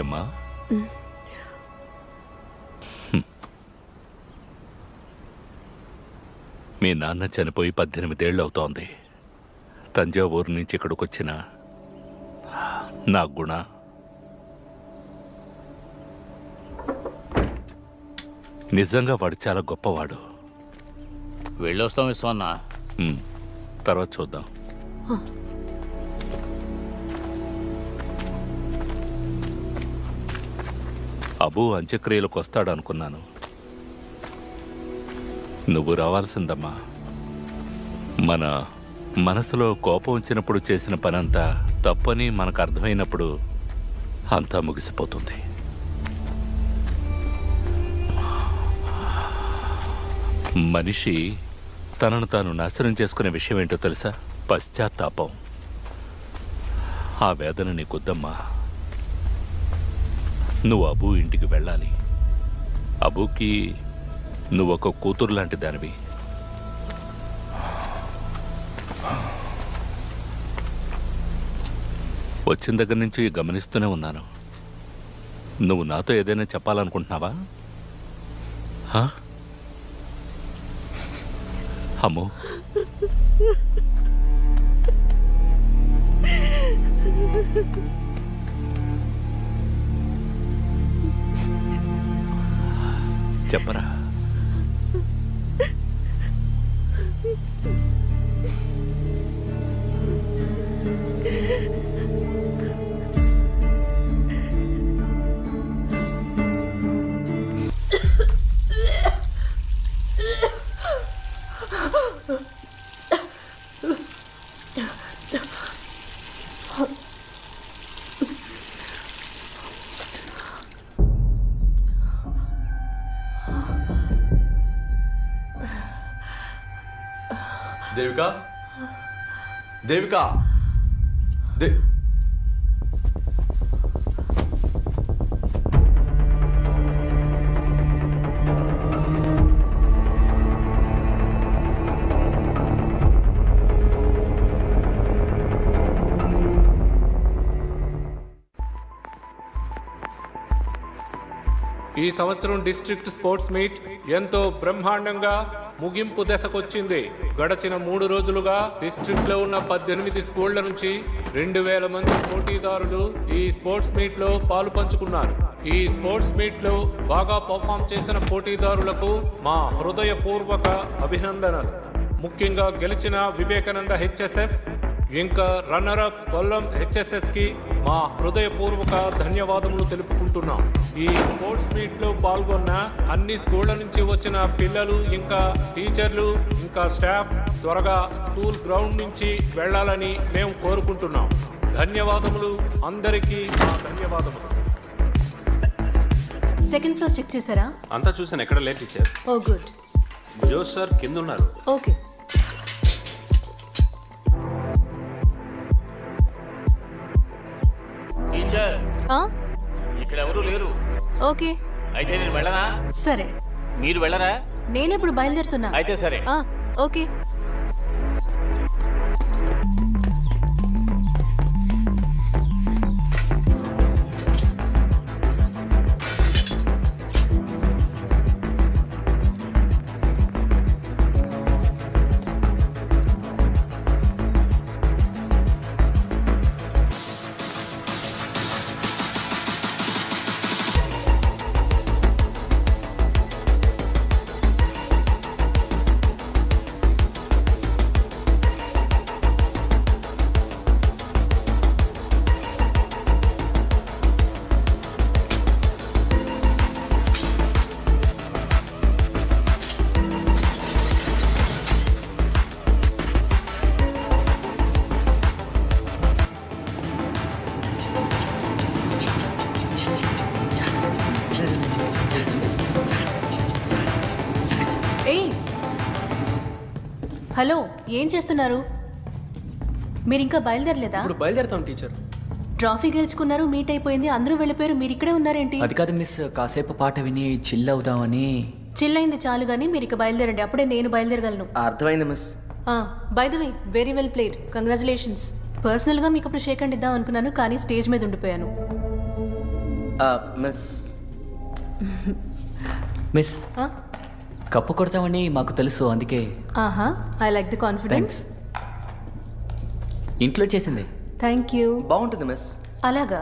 ఏమ్మా మీ నాన్న చనిపోయి 18 ఏళ్ళు అవుతోంది. తంజావూరు నుంచి ఇక్కడికి వచ్చిన నా గుణ నిజంగా వాడు చాలా గొప్పవాడు. వెళ్ళొస్తాం విశ్వన్న. తర్వాత చూద్దాం. అబు అంత్యక్రియలకు వస్తాడనుకున్నాను. నువ్వు రావాల్సిందమ్మా. మన మనసులో కోపం వచ్చినప్పుడు చేసిన పనంతా తప్పని మనకు అర్థమైనప్పుడు అంతా ముగిసిపోతుంది. మనిషి తనను తాను నాశనం చేసుకునే విషయం ఏంటో తెలుసా? పశ్చాత్తాపం. ఆ వేదన నీకొద్దమ్మా. నువ్వు అబూ ఇంటికి వెళ్ళాలి. అబూకి నువ్వు ఒక కూతురు లాంటి దానివి. వచ్చిన దగ్గర నుంచి గమనిస్తూనే ఉన్నాను. నువ్వు నాతో ఏదైనా చెప్పాలనుకుంటున్నావా? అమ్మో, చెప్పరా. దేవిక, దేవిక, ఈ సంవత్సరం డిస్ట్రిక్ట్ స్పోర్ట్స్ మీట్ ఎంతో బ్రహ్మాండంగా ముగింపు దశకొచ్చింది. గడచిన 3 రోజులుగా డిస్ట్రిక్ట్ లో ఉన్న 18 స్కూళ్ల నుంచి 2000 మంది పోటీదారులు ఈ స్పోర్ట్స్ మీట్ లో పాలు పంచుకున్నారు. ఈ స్పోర్ట్స్ మీట్ లో బాగా పర్ఫామ్ చేసిన పోటీదారులకు మా హృదయపూర్వక అభినందనలు. ముఖ్యంగా గెలిచిన వివేకానంద హెచ్ఎస్ఎస్ ఇంకా రన్నర్ అప్ కొల్లం హెచ్ఎస్ఎస్ కి మా హృదయపూర్వక ధన్యవాదములు తెలుపుకుంటున్నాం. ఈ స్పోర్ట్స్ మీట్ లో పాల్గొన్న అన్ని స్కూళ్ల నుంచి వచ్చిన పిల్లలు ఇంకా టీచర్లు ఇంకా స్టాఫ్ త్వరగా స్కూల్ గ్రౌండ్ నుంచి వెళ్ళాలని మేము కోరుకుంటున్నాం. ధన్యవాదములు అందరికీ, మా ధన్యవాదములు. సెకండ్ ఫ్లోర్ చెక్ చేశారా? అంతా చూసాను, ఎక్కడ లేట్ టీచర్. ఓ గుడ్. జోష్ సార్ కింద ఉన్నారు. ఓకే. టీచర్, ఇక్కడ ఎవరు లేరు. ఓకే, అయితే నేను వెళ్ళనా? సరే. మీరు వెళ్ళరా? నేను ఇప్పుడు బయలుదేరుతున్నా. అయితే సరే. ఓకే. హలో, ఏం చేస్తున్నారు? మీరు ఇంకా బయలుదేరలేదా? ఇప్పుడు బయలుదేరుతాం టీచర్. ట్రాఫీ గెలుచుకున్నారు, మీట్ అయిపోయింది, అందరూ వెళ్ళిపోయారు, మీరు ఇక్కడే ఉన్నారేంటి? అది కాదు మిస్, కాసేపు పాట విని చిల్ అవుదామని. చిల్ అయింది చాలు కానీ మీరు ఇక బయలుదేరండి, అప్పుడే నేను బయలుదేరగలను. అర్థమైంది miss. By the way, very well played, congratulations. పర్సనల్గా మీకు అప్పుడు షేక్ హ్యాండ్ ఇద్దాం అనుకున్నాను కానీ స్టేజ్ మీద ఉండిపోయాను. మిస్ మిస్ కప్పు కొడతామని మాకు తెలుసు, అందుకే. ఆహా, ఐ లైక్ ది కాన్ఫిడెన్స్. ఇంట్లో చేసింది. Thank you. బాగుంటుంది మిస్. అలాగా.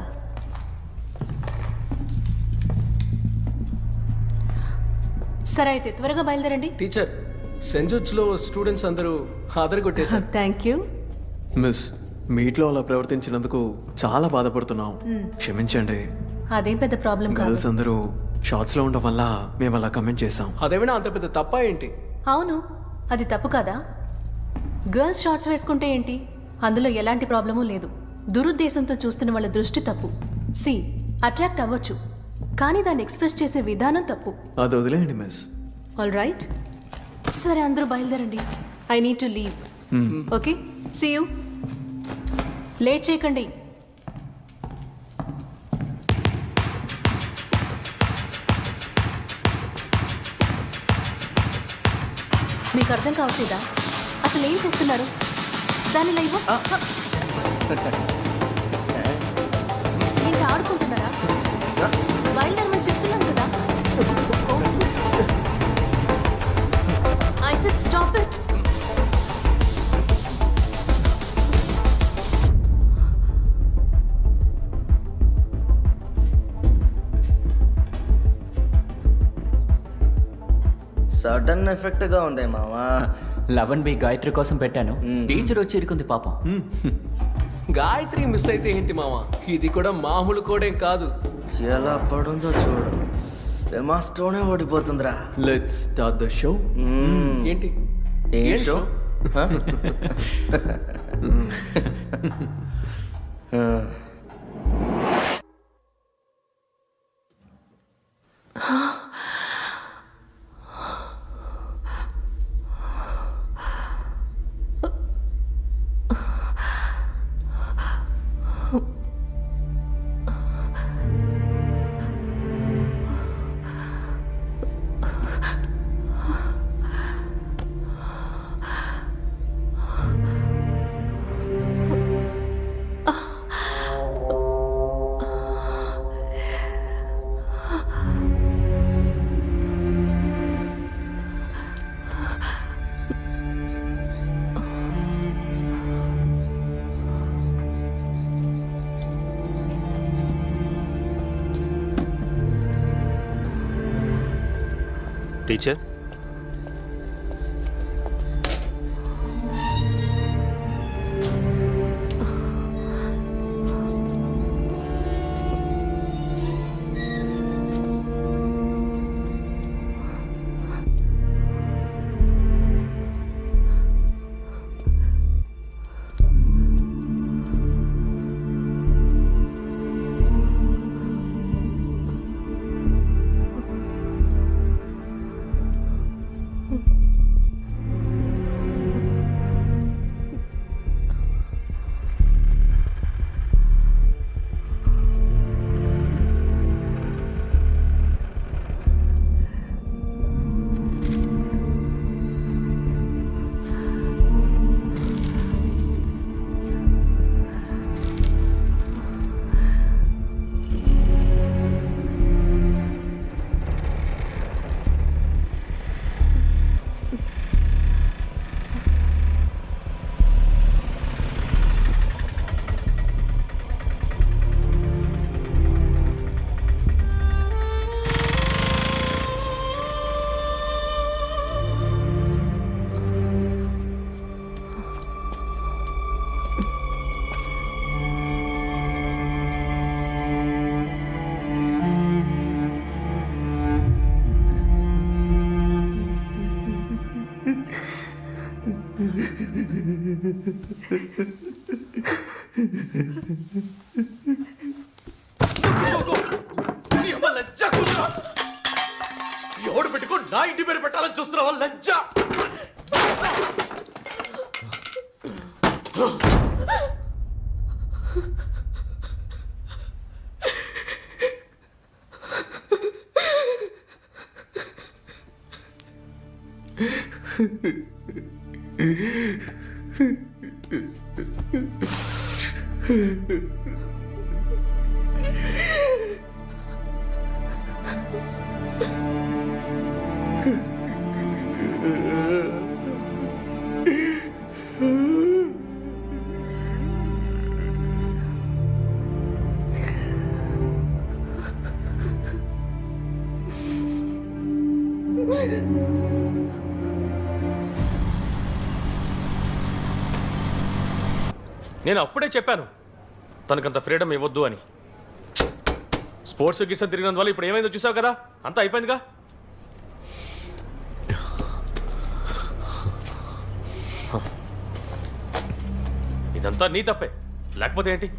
సరే అయితే త్వరగా బయలుదేరండి. టీచర్, సెంజుట్స్లో స్టూడెంట్స్ అందరూ హాజరు కొట్టేశారు. Thank you. మిస్, మీట్లో అలా ప్రవర్తించినందుకు చాలా బాధపడుతున్నాం. క్షమించండి. అదేం పెద్ద ప్రాబ్లం కాదు. గర్ల్స్ అందరూ షార్ట్స్లో ఉండడం వల్ల మేము అలా కమెంట్ చేసాం. అదేమైనా అంత పెద్ద తప్ప ఏంటి? అవును, అది తప్పు కదా. గర్ల్స్ షార్ట్స్ వేసుకుంటే ఏంటి, అందులో ఎలాంటి ప్రాబ్లమూ లేదు. దురుద్దేశంతో చూస్తున్న వాళ్ళ దృష్టి తప్పు. అట్రాక్ట్ అవ్వచ్చు, కానీ దాన్ని ఎక్స్ప్రెస్ చేసే విధానం తప్పు. అది వదిలేయండి మిస్. ఆల్ రైట్, సరే అందరూ బయలుదేరండి. I need to leave. Okay, see you. Late చేయకండి. మీకు అర్థం కావట్లేదా? అసలు ఏం చేస్తున్నారు? దాని లైవ్ ఏంటి, ఆడుకుంటున్నారా? బయలుదేరమని చెప్తున్నాను కదా. I said stop it. Sudden effect గా ఉంది మావా. 11B గాయత్రి కోసం పెట్టాను. టీచర్ వచ్చి ఇరుకుంది పాపం. గాయత్రి మిస్ అయితే ఏంటి మావా, ఇది కూడా మామూలు కోడేం కాదు. ఎలా పడుందో చూడు, ఎమాస్టోనే ఓడిపోతుందిరా. Let's start the show. ఏంటి ఏ షో? టీచర్, ఎవడు పెట్టుకో నా ఇంటి పేరు పెట్టాలని చూస్తున్నావా? లజ్జ. నేను అప్పుడే చెప్పాను తనకంత ఫ్రీడమ్ ఇవ్వద్దు అని. స్పోర్ట్స్ గిట్స్ తిరిగినందువల్ల ఇప్పుడు ఏమైందో చూసావు కదా, అంతా అయిపోయిందిగా. ఇదంతా నీ తప్పే, లేకపోతే ఏంటి?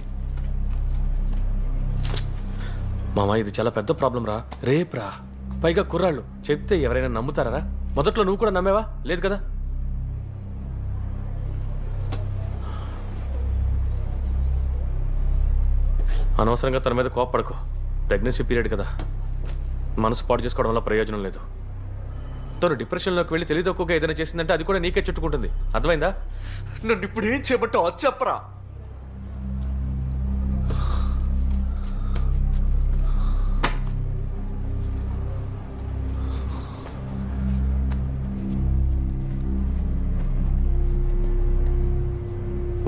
మామ ఇది చాలా పెద్ద ప్రాబ్లం రా, రేప్రా. పైగా కుర్రాళ్ళు చెప్తే ఎవరైనా నమ్ముతారా? మొదట్లో నువ్వు కూడా నమ్మేవా? లేదు కదా. అనవసరంగా తన మీద కోప్పడకు. ప్రెగ్నెన్సీ పీరియడ్ కదా, మనసు పాడు చేసుకోవడం వల్ల ప్రయోజనం లేదు. తను డిప్రెషన్లోకి వెళ్ళి తెలియదక్కువగా ఏదైనా చేసిందంటే అది కూడా నీకే చుట్టుకుంటుంది. అర్థమైందా? నన్ను ఇప్పుడు ఏం చేయమంటావు అది చెప్పరా.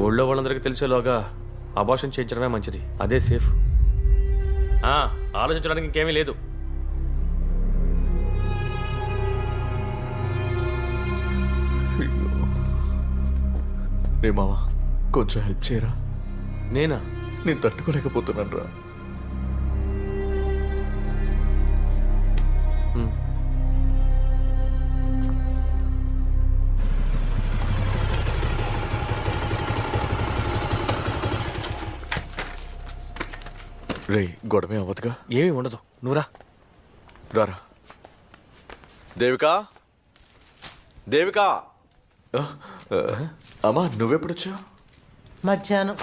ఊళ్ళో వాళ్ళందరికీ తెలిసేలోగా అబార్షన్ చేయించడమే మంచిది, అదే సేఫ్. ఆలోచించడానికి ఇంకేమీ లేదు. రే మావా, కొంచెం హెల్ప్ చేయరా. నేనా? నేను తట్టుకోలేకపోతున్నాను రా. రే గొడవే అవ్వదుగా? ఏమీ ఉండదు, నువ్వురా. రారా. దేవికా, దేవికా. అమ్మా నువ్వెప్పుడొచ్చావు? మధ్యాహ్నం.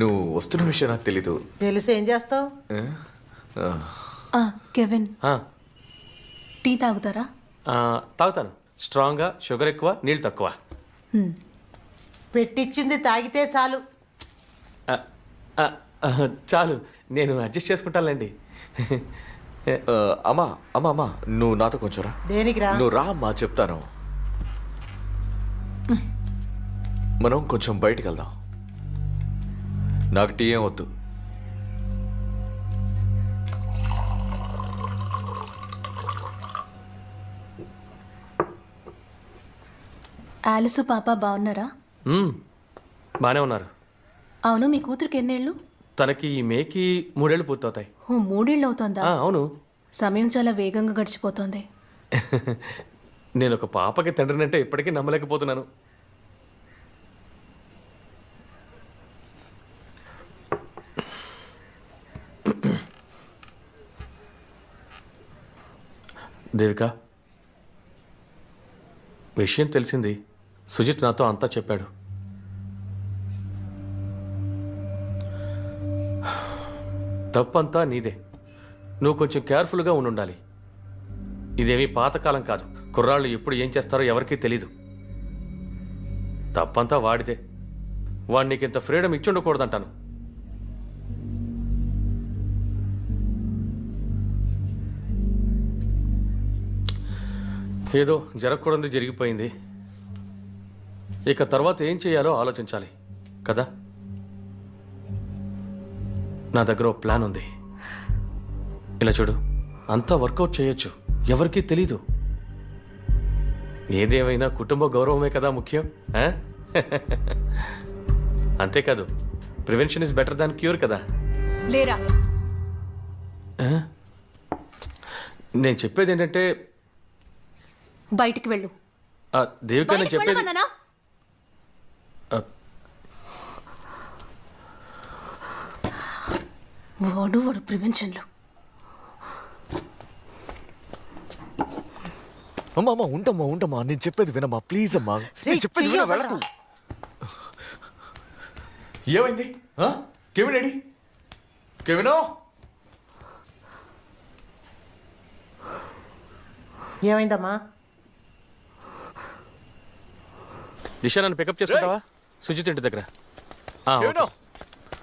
నువ్వు వస్తున్న విషయం నాకు తెలీదు. తెలిసి ఏం చేస్తావు? కెవిన్, టీ తాగుతారా? తాగుతాను. స్ట్రాంగ్గా, షుగర్ ఎక్కువ, నీళ్ళు తక్కువ. పెట్టించింది తాగితే చాలు. చాలు, నేను అడ్జస్ట్ చేసుకుంటానులేండి. అమ్మా అమ్మా అమ్మా నువ్వు నాతో కొంచెం రా. దేనికి రా? నువ్వు రా అమ్మా, చెప్తాను. మనం కొంచెం బయటికి వెళ్దాం. నాకు టీ ఏం వద్దు. ఆలిసు పాప బాగున్నారా? బాగానే ఉన్నారు. అవును, మీ కూతురికి ఎన్నేళ్ళు? తనకి ఈ మేకి 3 ఏళ్ళు పూర్తవుతాయి. 3 ఏళ్ళు అవుతోందా? అవును. సమయం చాలా వేగంగా గడిచిపోతోంది. నేను ఒక పాపకి తండ్రినంటే ఇప్పటికీ నమ్మలేకపోతున్నాను. దేవిక, విషయం తెలిసింది. సుజిత్ నాతో అంతా చెప్పాడు. తప్పంతా నీదే. నువ్వు కొంచెం కేర్ఫుల్గా ఉండాలి. ఇదేమీ పాతకాలం కాదు. కుర్రాళ్ళు ఎప్పుడు ఏం చేస్తారో ఎవరికీ తెలీదు. తప్పంతా వాడిదే. వాడు నీకు ఇంత ఫ్రీడమ్ ఇచ్చి ఉండకూడదంటాను. ఏదో జరగకూడదు జరిగిపోయింది. ఇక తర్వాత ఏం చేయాలో ఆలోచించాలి కదా. నా దగ్గర ఓ ప్లాన్ ఉంది. ఇలా చూడు, అంతా వర్కౌట్ చేయొచ్చు, ఎవరికీ తెలీదు. ఏదేమైనా కుటుంబ గౌరవమే కదా ముఖ్యం. అంతేకాదు, prevention is better than cure కదా. లేరా? నేను చెప్పేది ఏంటంటే, బయటికి వెళ్ళు. దేవిక, నేను చెప్పేది వాడు ప్రివెన్షన్లో. అమ్మా అమ్మా ఉండమ్మా ఉండమ్మా, నేను చెప్పేది వినమ్మా ప్లీజ్ అమ్మా. నేను చెప్పేది విన, వెళ్ళకు. ఏమైంది? Kevin AD? కెవినో, ఏమైందమ్మా? దిశ నన్ను పికప్ చేసుకుంటావా? సుజిత్ ఇంటి దగ్గర.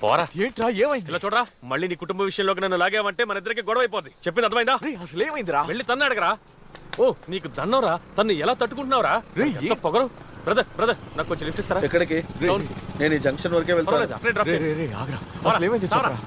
పోరా. ఏంట్రా ఏమైంది? ఇలా చూడరా, మళ్ళీ నీ కుటుంబ విషయంలోకి నన్ను లాగావంటే మన ఇద్దరికి గొడవ అయిపోద్ది. చెప్పింది అర్థమైందా? అసలు ఏమైందిరా? వెళ్ళి తన్ను అడగరా. ఓ, నీకు దన్నవరా? తన్ను ఎలా తట్టుకుంటున్నావురా? పొగరు. బ్రదర్ బ్రదర్, నాకు కొంచెం లిఫ్ట్ ఇస్తారా? ఎక్కడికి? నేను ఈ జంక్షన్ వరకే వెళ్తాను. అసలు ఏమైంది చెప్పరా?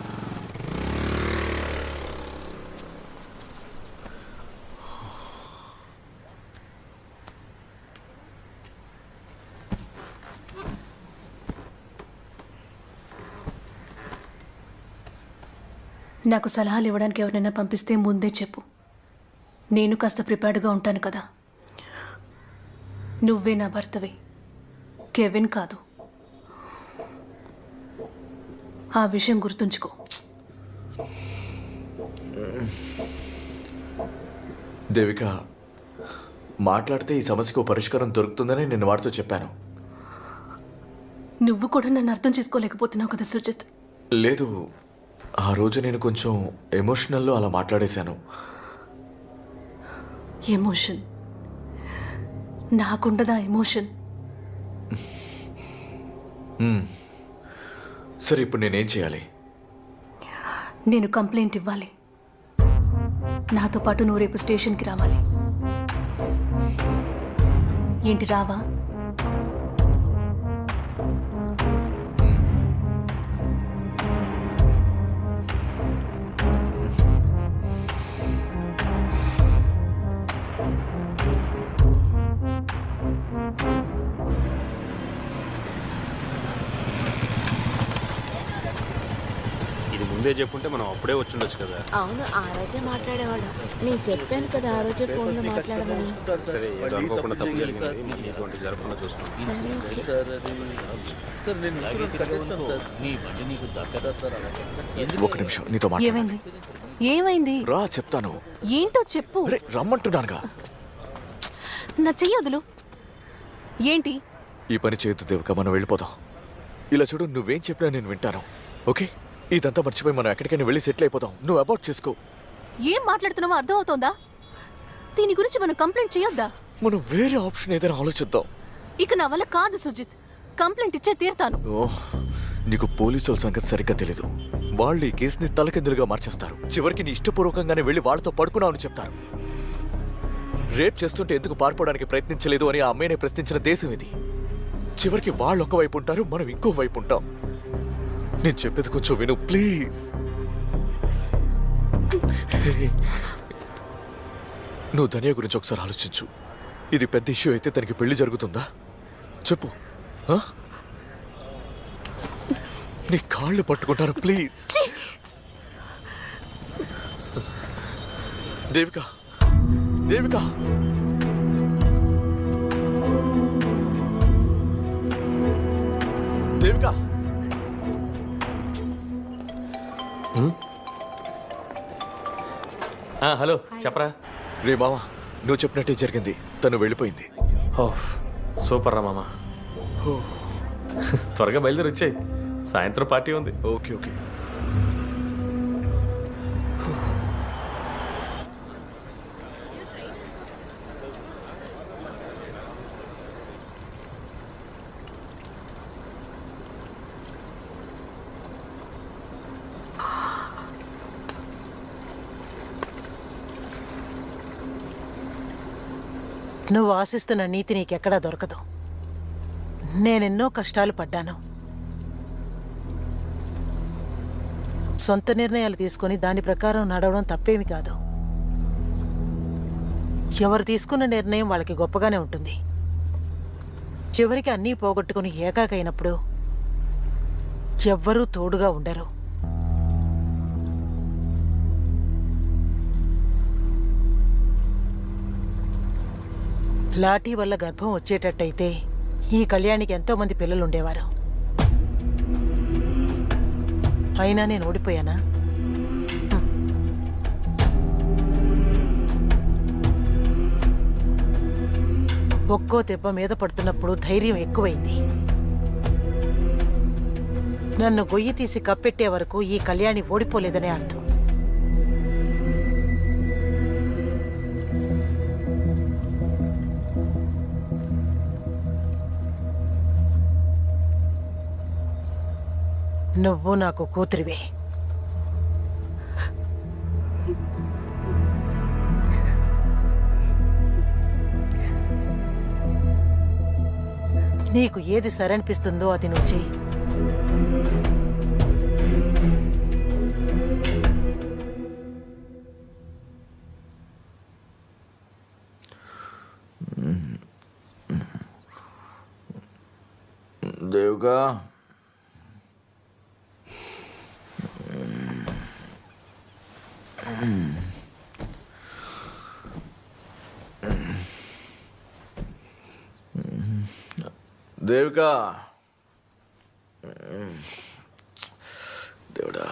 నాకు సలహాలు ఇవ్వడానికి ఎవరైనా పంపిస్తే ముందే చెప్పు. నేను కాస్త ప్రిపేర్డ్గా ఉంటాను కదా. నువ్వే నా భర్తవి, కెవిన్ కాదు. ఆ విషయం గుర్తుంచుకో. దేవిక, మాట్లాడితే ఈ సమస్యకు పరిష్కారం దొరుకుతుందని నేను వాడితో చెప్పాను. నువ్వు కూడా నన్ను అర్థం చేసుకోలేకపోతున్నావు కదా సుజిత్. లేదు, ఆ రోజు నేను కొంచెం ఎమోషనల్లో అలా మాట్లాడేశాను. ఎమోషన్? నాకుండదా ఎమోషన్? సరే, ఇప్పుడు నేనేం చేయాలి? నేను కంప్లైంట్ ఇవ్వాలి. నాతో పాటు నువ్వు రేపు స్టేషన్కి రావాలి. ఏంటి రావా? ఇది ముందే చెప్పుంటే మనం అప్పుడే వచ్చిండొచ్చు కదా. అవును, ఆ రోజే మాట్లాడేవాడు. నేను చెప్పాను కదా ఆ రోజే ఫోన్లో మాట్లాడమని. సరే, ఏదో అనుకోకుండా తప్పు జరిగింది, మళ్ళీ ఇటువంటి జరగకుండా చూస్తున్నాం. సరే, ఓకే. ఒక నిమిషం, నీతో మాట్లాడాలి. ఏమైంది? ఏమైంది? రా, చెప్తాను. ఏంటో చెప్పు. రమ్మంటున్నానుగా. నా చెయ్యొదులు. ఏంటి? ఈ పని చేయొద్దు దేవిక, మనం వెళ్ళిపోదాం. ఇలా చూడు, నువ్వేం చెప్పినా నేను వింటాను, ఓకే? ఇదంతా మర్చిపోయి మనం ఎక్కడికైనా వెళ్ళి సెటిల్ అయిపోదాం. నువ్వు అబౌట్ చేసుకో. ఏం మాట్లాడుతున్నావో అర్థమవుతోందా? దీని గురించి మనం కంప్లైంట్ చేయొద్దా? మనం వేరే ఆప్షన్ ఏదైనా ఆలోచిద్దాం. ఇక నా వల్ల కాదు సుజిత్. కంప్లైంట్ ఇచ్చే తీరుతాను. ఓహ్, నీకు పోలీసుల సంగతి సరిగ్గా తెలీదు. వాళ్ళు ఈ కేసుని తలకిందులుగా మార్చేస్తారు. చివరికి నీ ఇష్టపూర్వకంగానే వెళ్ళి వాళ్ళతో పడుకున్నావని చెప్తారు. రేప్ చేస్తుంటే ఎందుకు పారిపోవడానికి ప్రయత్నించలేదు అని ఆ అమ్మాయిని ప్రశ్నించిన దేశం ఇది. చివరికి వాళ్ళు ఒక వైపు ఉంటారు, మనం ఇంకో వైపు ఉంటాం. నేను చెప్పేది కొంచెం విను ప్లీజ్. నువ్వు ధనియా గురించి ఒకసారి ఆలోచించు. ఇది పెద్ద ఇష్యూ అయితే తనకి పెళ్లి జరుగుతుందా చెప్పు? నీ కాళ్ళు పట్టుకుంటారు ప్లీజ్. దేవిక, దేవిక, దేవిక. హలో, చెప్పరా. రే మామ, నువ్వు చెప్పినట్టే జరిగింది. తను వెళ్ళిపోయింది. సూపర్ రా మామ. త్వరగా బయలుదేరి వచ్చాయి, సాయంత్రం పార్టీ ఉంది. Okay okay. నువ్వు ఆశిస్తున్న నీతి నీకెక్కడా దొరకదు. నేనెన్నో కష్టాలు పడ్డాను. సొంత నిర్ణయాలు తీసుకొని దాని ప్రకారం నడవడం తప్పేమి కాదు. ఎవరు తీసుకున్న నిర్ణయం వాళ్ళకి గొప్పగానే ఉంటుంది. చివరికి అన్నీ పోగొట్టుకుని ఏకాకైనప్పుడు ఎవ్వరూ తోడుగా ఉండరు. లాఠీ వల్ల గర్భం వచ్చేటట్టయితే ఈ కళ్యాణికి ఎంతోమంది పిల్లలు ఉండేవారు. అయినా నేను ఓడిపోయానా? ఒక్కో దెబ్బ మీద పడుతున్నప్పుడు ధైర్యం ఎక్కువైంది. నన్ను గొయ్యి తీసి కప్పెట్టే వరకు ఈ కళ్యాణి ఓడిపోలేదనే అర్థం. నువ్వు నాకు కూతురివే. నీకు ఏది సరనిపిస్తుందో అది నువ్వు చెయ్యి. దేవికా, దేవిక, దేవుడా,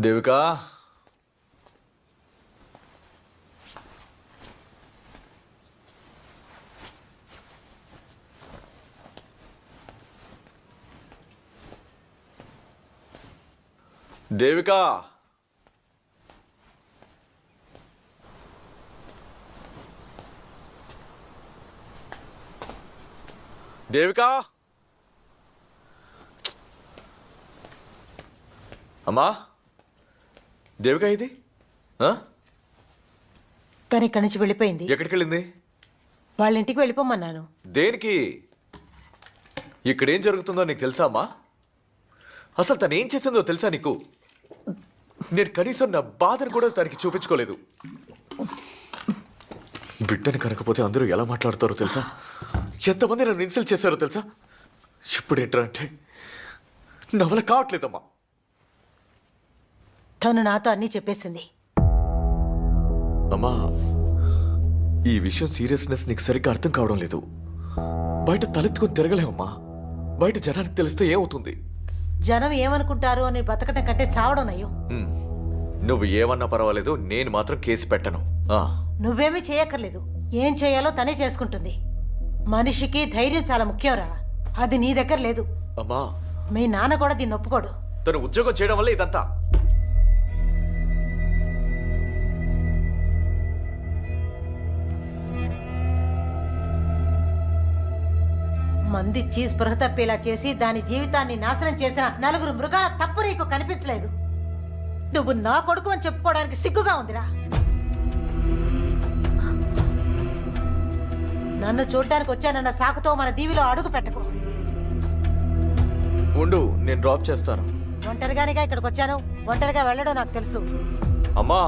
దేవిక, దేవిక, దేవిక, అమ్మా, దేవిక ఇది తను ఇక్కడి నుంచి వెళ్ళిపోయింది. ఎక్కడికి వెళ్ళింది? వాళ్ళ ఇంటికి వెళ్ళిపోమన్నాను. దేనికి? ఇక్కడేం జరుగుతుందో నీకు తెలుసా అమ్మా? అసలు తను ఏం చేసిందో తెలుసా నీకు? నేను కనీసం నా బాధను కూడా తనకి చూపించుకోలేదు. బిడ్డని కనకపోతే అందరూ ఎలా మాట్లాడతారో తెలుసా? ఎంతమంది నన్ను ఇన్సల్ట్ చేశారో తెలుసా? ఇప్పుడు ఏంటంటే నా వల్ల కావట్లేదమ్మా. తను నాతో అన్నీ చెప్పేసింది. అమ్మా, ఈ విషయం సీరియస్నెస్ నీకు సరిగ్గా అర్థం కావడం లేదు. బయట తలెత్తుకొని తిరగలేమమ్మా. బయట జనానికి తెలిస్తే ఏమవుతుంది? జనం ఏమనుకుంటారు అని బతకటం కంటే చావడం నయ్యం. నువ్వు ఏమన్నా పర్వాలేదు, నేను మాత్రం కేసు పెట్టను. నువ్వేమీ చేయక్కర్లేదు. ఏం చేయాలో తనే చేసుకుంటుంది. మనిషికి ధైర్యం చాలా ముఖ్యంరా. అది నీ దగ్గర లేదు. అమ్మా, మీ నాన్న కూడా దీన్ని ఒప్పుకోడు. తను ఉద్యోగం చేయడం వల్ల ఇదంతా. మందిచ్చి స్పృహ తప్పేలా చేసి దాని జీవితాన్ని నాశనం చేసిన 4 మృగాల తప్పు నీకు కనిపించలేదు. నువ్వు నా కొడుకు అని చెప్పుకోవడానికి సిగ్గుగా ఉందిరా. నన్ను చూడ్డానికి వచ్చానన్న సాకుతో మన దీవిలో అడుగు పెట్టకు. ఉండు, నేను డ్రాప్ చేస్తాను. ఒంటరిగానిగా ఇక్కడికి వచ్చాను. ఒంటరిగా వెళ్ళడం నాకు తెలుసు. అమ్మా,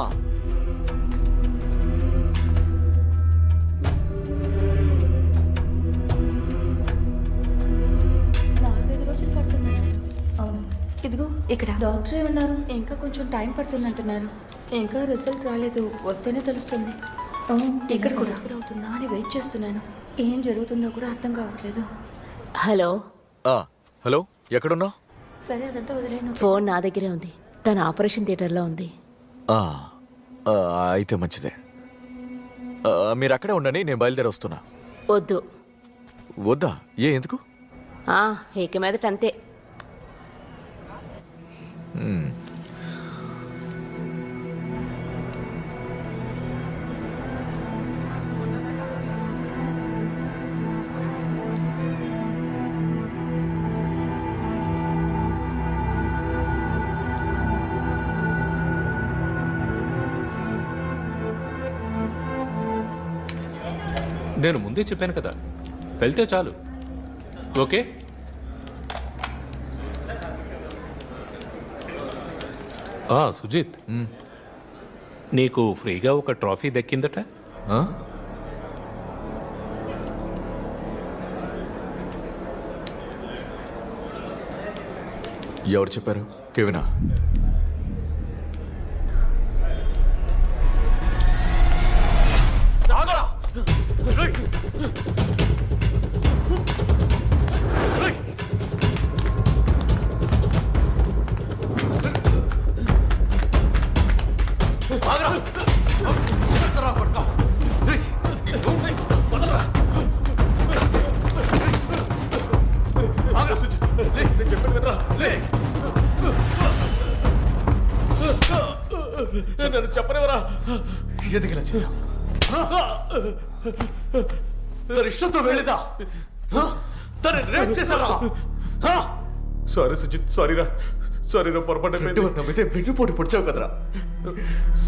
ఇదిగో ఇక్కడ డాక్టర్ ఏమన్నారు? ఇంకా కొంచెం టైం పడుతుందంటున్నారు. ఇంకా రిజల్ట్ రాలేదు, వస్తేనే తెలుస్తుంది. ఇక్కడ కూడా అవుతుందా అని వెయిట్ చేస్తున్నాను. ఏం జరుగుతుందో కూడా అర్థం కావట్లేదు. హలో. హలో, ఎక్కడున్నావు? సరే, అదంతా వదిలేను. ఫోన్ నా దగ్గరే ఉంది. తన ఆపరేషన్ థియేటర్లో ఉంది. అయితే మంచిదే. మీరు అక్కడే ఉండండి, నేను బయలుదేరి వస్తున్నా. వద్దు. వద్దా? ఎందుకు? ఇక మీదట అంతే. నేను ముందే చెప్పాను కదా, వెళ్తే చాలు. ఓకే. సుజిత్, నీకు ఫ్రీగా ఒక ట్రాఫీ దక్కిందట. ఎవరు చెప్పారు? కెవినా? నన్ను చెప్పనివరా? ఎందుకు ఇలా చేశావు? తన ఇష్టంతో వెళ్ళిదా? తన రేప్ చేశారా? సారీ సుజిత్, సారీరా. సారీరా, పొరపాటు నమ్మితే వెన్నుపోటు పొడిచావు కదరా.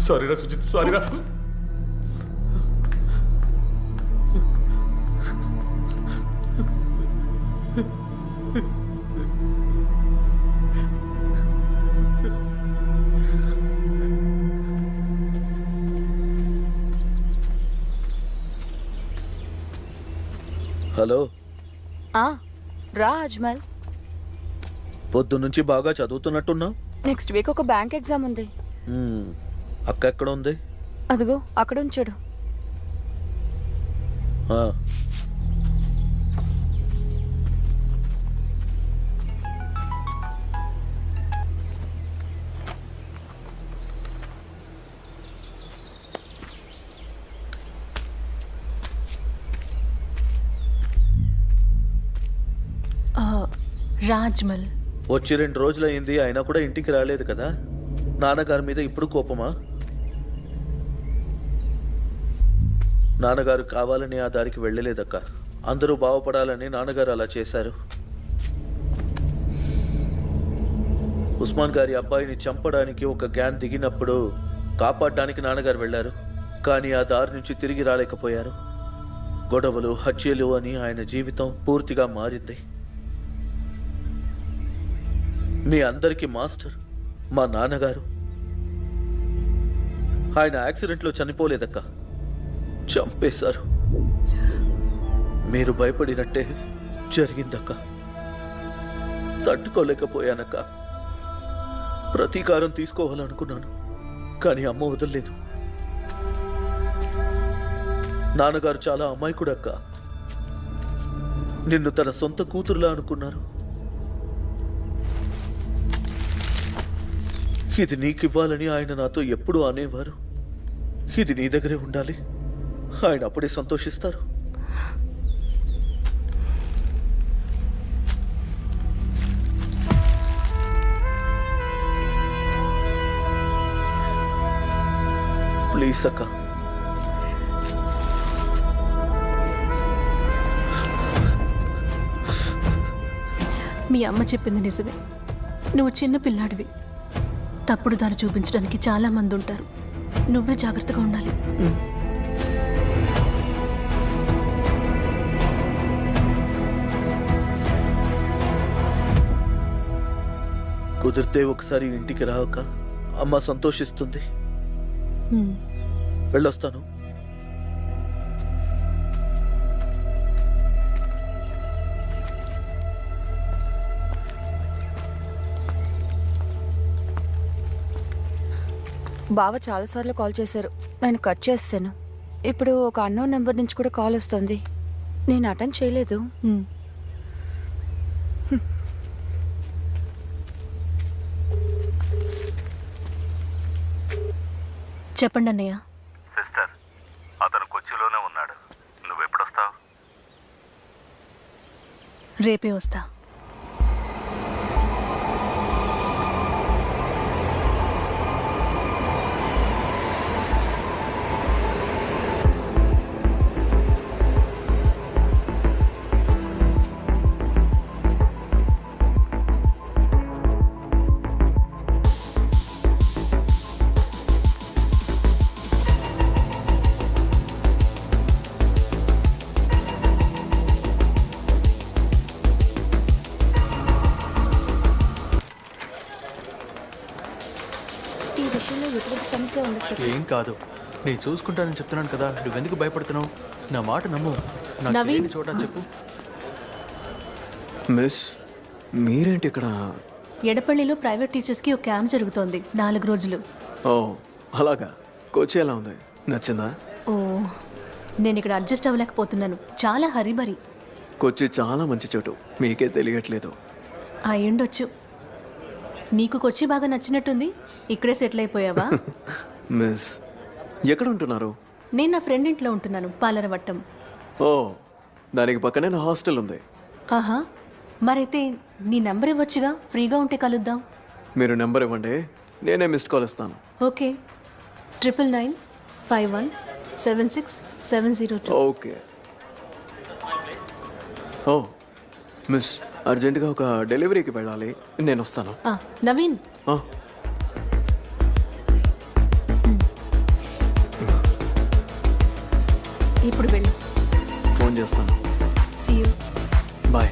సారీరా సుజిత్, సారీరా. హలో, రా అజ్మల్. పొద్దు నుంచి బాగా చదువుతున్నట్టున్నావు. నెక్స్ట్ వీక్ ఒక బ్యాంక్ ఎగ్జామ్ ఉంది. అక్క ఎక్కడ ఉంది? అదిగో అక్కడ ఉంచాడు. రాజ్మల్ వచ్చి 2 రోజులైంది, అయినా కూడా ఇంటికి రాలేదు కదా. నాన్నగారి మీద ఇప్పుడు కోపమా? నాన్నగారు కావాలని ఆ దారికి వెళ్ళలేదక్క. అందరూ బాగుపడాలని నాన్నగారు అలా చేశారు. ఉస్మాన్ గారి అబ్బాయిని చంపడానికి ఒక గ్యాంగ్ దిగినప్పుడు కాపాడడానికి నాన్నగారు వెళ్ళారు. కానీ ఆ దారి నుంచి తిరిగి రాలేకపోయారు. గొడవలు, హత్యలు అని ఆయన జీవితం పూర్తిగా మారింది. మీ అందరికీ మాస్టర్ మా నాన్నగారు. ఆయన యాక్సిడెంట్లో చనిపోలేదక్క, చంపేశారు. మీరు భయపడినట్టే జరిగిందక్క. తట్టుకోలేకపోయానక్క. ప్రతీకారం తీసుకోవాలనుకున్నాను, కానీ అమ్మ వదలలేదు. నాన్నగారు చాలా అమాయకుడక్క. నిన్ను తన సొంత కూతురులా అనుకున్నారు. ఇది నీకివ్వాలని ఆయన నాతో ఎప్పుడూ అనేవారు. ఇది నీ దగ్గరే ఉండాలి, ఆయన అప్పుడే సంతోషిస్తారు. ప్లీజ్ అక్క. మీ అమ్మ చెప్పింది నిజమే. నువ్వు చిన్న పిల్లాడివి. తప్పుడు దాన్ని చూపించడానికి చాలా మంది ఉంటారు. నువ్వే జాగ్రత్తగా ఉండాలి. కుదిరితే ఒకసారి ఇంటికి రావక, అమ్మ సంతోషిస్తుంది. వెళ్ళొస్తాను. బావ చాలాసార్లు కాల్ చేశారు, నేను కట్ చేస్తాను. ఇప్పుడు ఒక అన్నోన్ నెంబర్ నుంచి కూడా కాల్ వస్తుంది, నేను అటెండ్ చేయలేదు. చెప్పండి అన్నయ్య. సిస్టర్, అతను కొచ్చిలోనే ఉన్నాడు. నువ్వెప్పుడొస్తావు? రేపే వస్తా. ఏం కాదు, నేను చూసుకుంటానని చెప్తున్నాను కదా. నువ్వెందుకు భయపడుతున్నావు? నా మాట నమ్ము. నవీన్, చోట చెప్పు. మిస్, మీరేంటి ఇక్కడ? ఎడపల్లిలో ప్రైవేట్ టీచర్స్కి ఒక క్యాంప్ జరుగుతోంది, 4 రోజులు. ఓ అలాగా. కోచి ఎలా ఉంది? నచ్చిందా? ఓ, నేను ఇక్కడ అడ్జస్ట్ అవ్వలేకపోతున్నాను. చాలా హరిబరి. కొచ్చి చాలా మంచి చోటు, మీకే తెలియట్లేదు. అయ్యుండొచ్చు. నీకు కొచ్చి బాగా నచ్చినట్టుంది. ఇక్కడే సెటిల్ అయిపోయావా? మిస్, ఎక్కడ ఉంటున్నారు? నేను నా ఫ్రెండ్ ఇంట్లో ఉంటున్నాను, పాలరవట్టం. ఓ, దానికి పక్కనే నా హాస్టల్ ఉంది. ఆహా, మరైతే నీ నెంబర్ ఇవ్వచ్చుగా, ఫ్రీగా ఉంటే కలుద్దాం. మీరు నెంబర్ ఇవ్వండి, నేనే మిస్డ్ కాల్ ఇస్తాను. ఓకే, 99517670. ఓకే. ఓ మిస్, అర్జెంటుగా ఒక డెలివరీకి వెళ్ళాలి, నేను వస్తాను. నవీన్, ఇప్పుడు వెళ్ళు. ఫోన్ చేస్తాను. See you. బాయ్.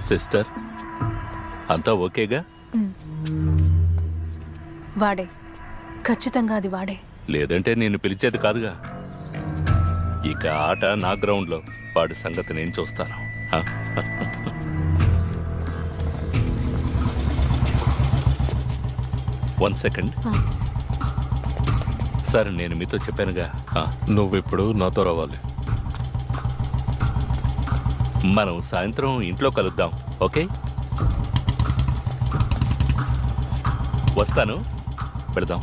సిస్టర్ అంతా ఓకేగా? వాడే, ఖచ్చితంగా అది వాడే. లేదంటే నేను పిలిచేది కాదుగా. ఇక ఆట నా గ్రౌండ్లో, వాడి సంగతి నేను చూస్తాను. ఆ? 1 సెకండ్. సార్, నేను మీతో చెప్పానుగా, నువ్విప్పుడు నాతో రావాలి. మనం సాయంత్రం ఇంట్లో కలుద్దాం, ఓకే? వస్తాను, పెడదాం.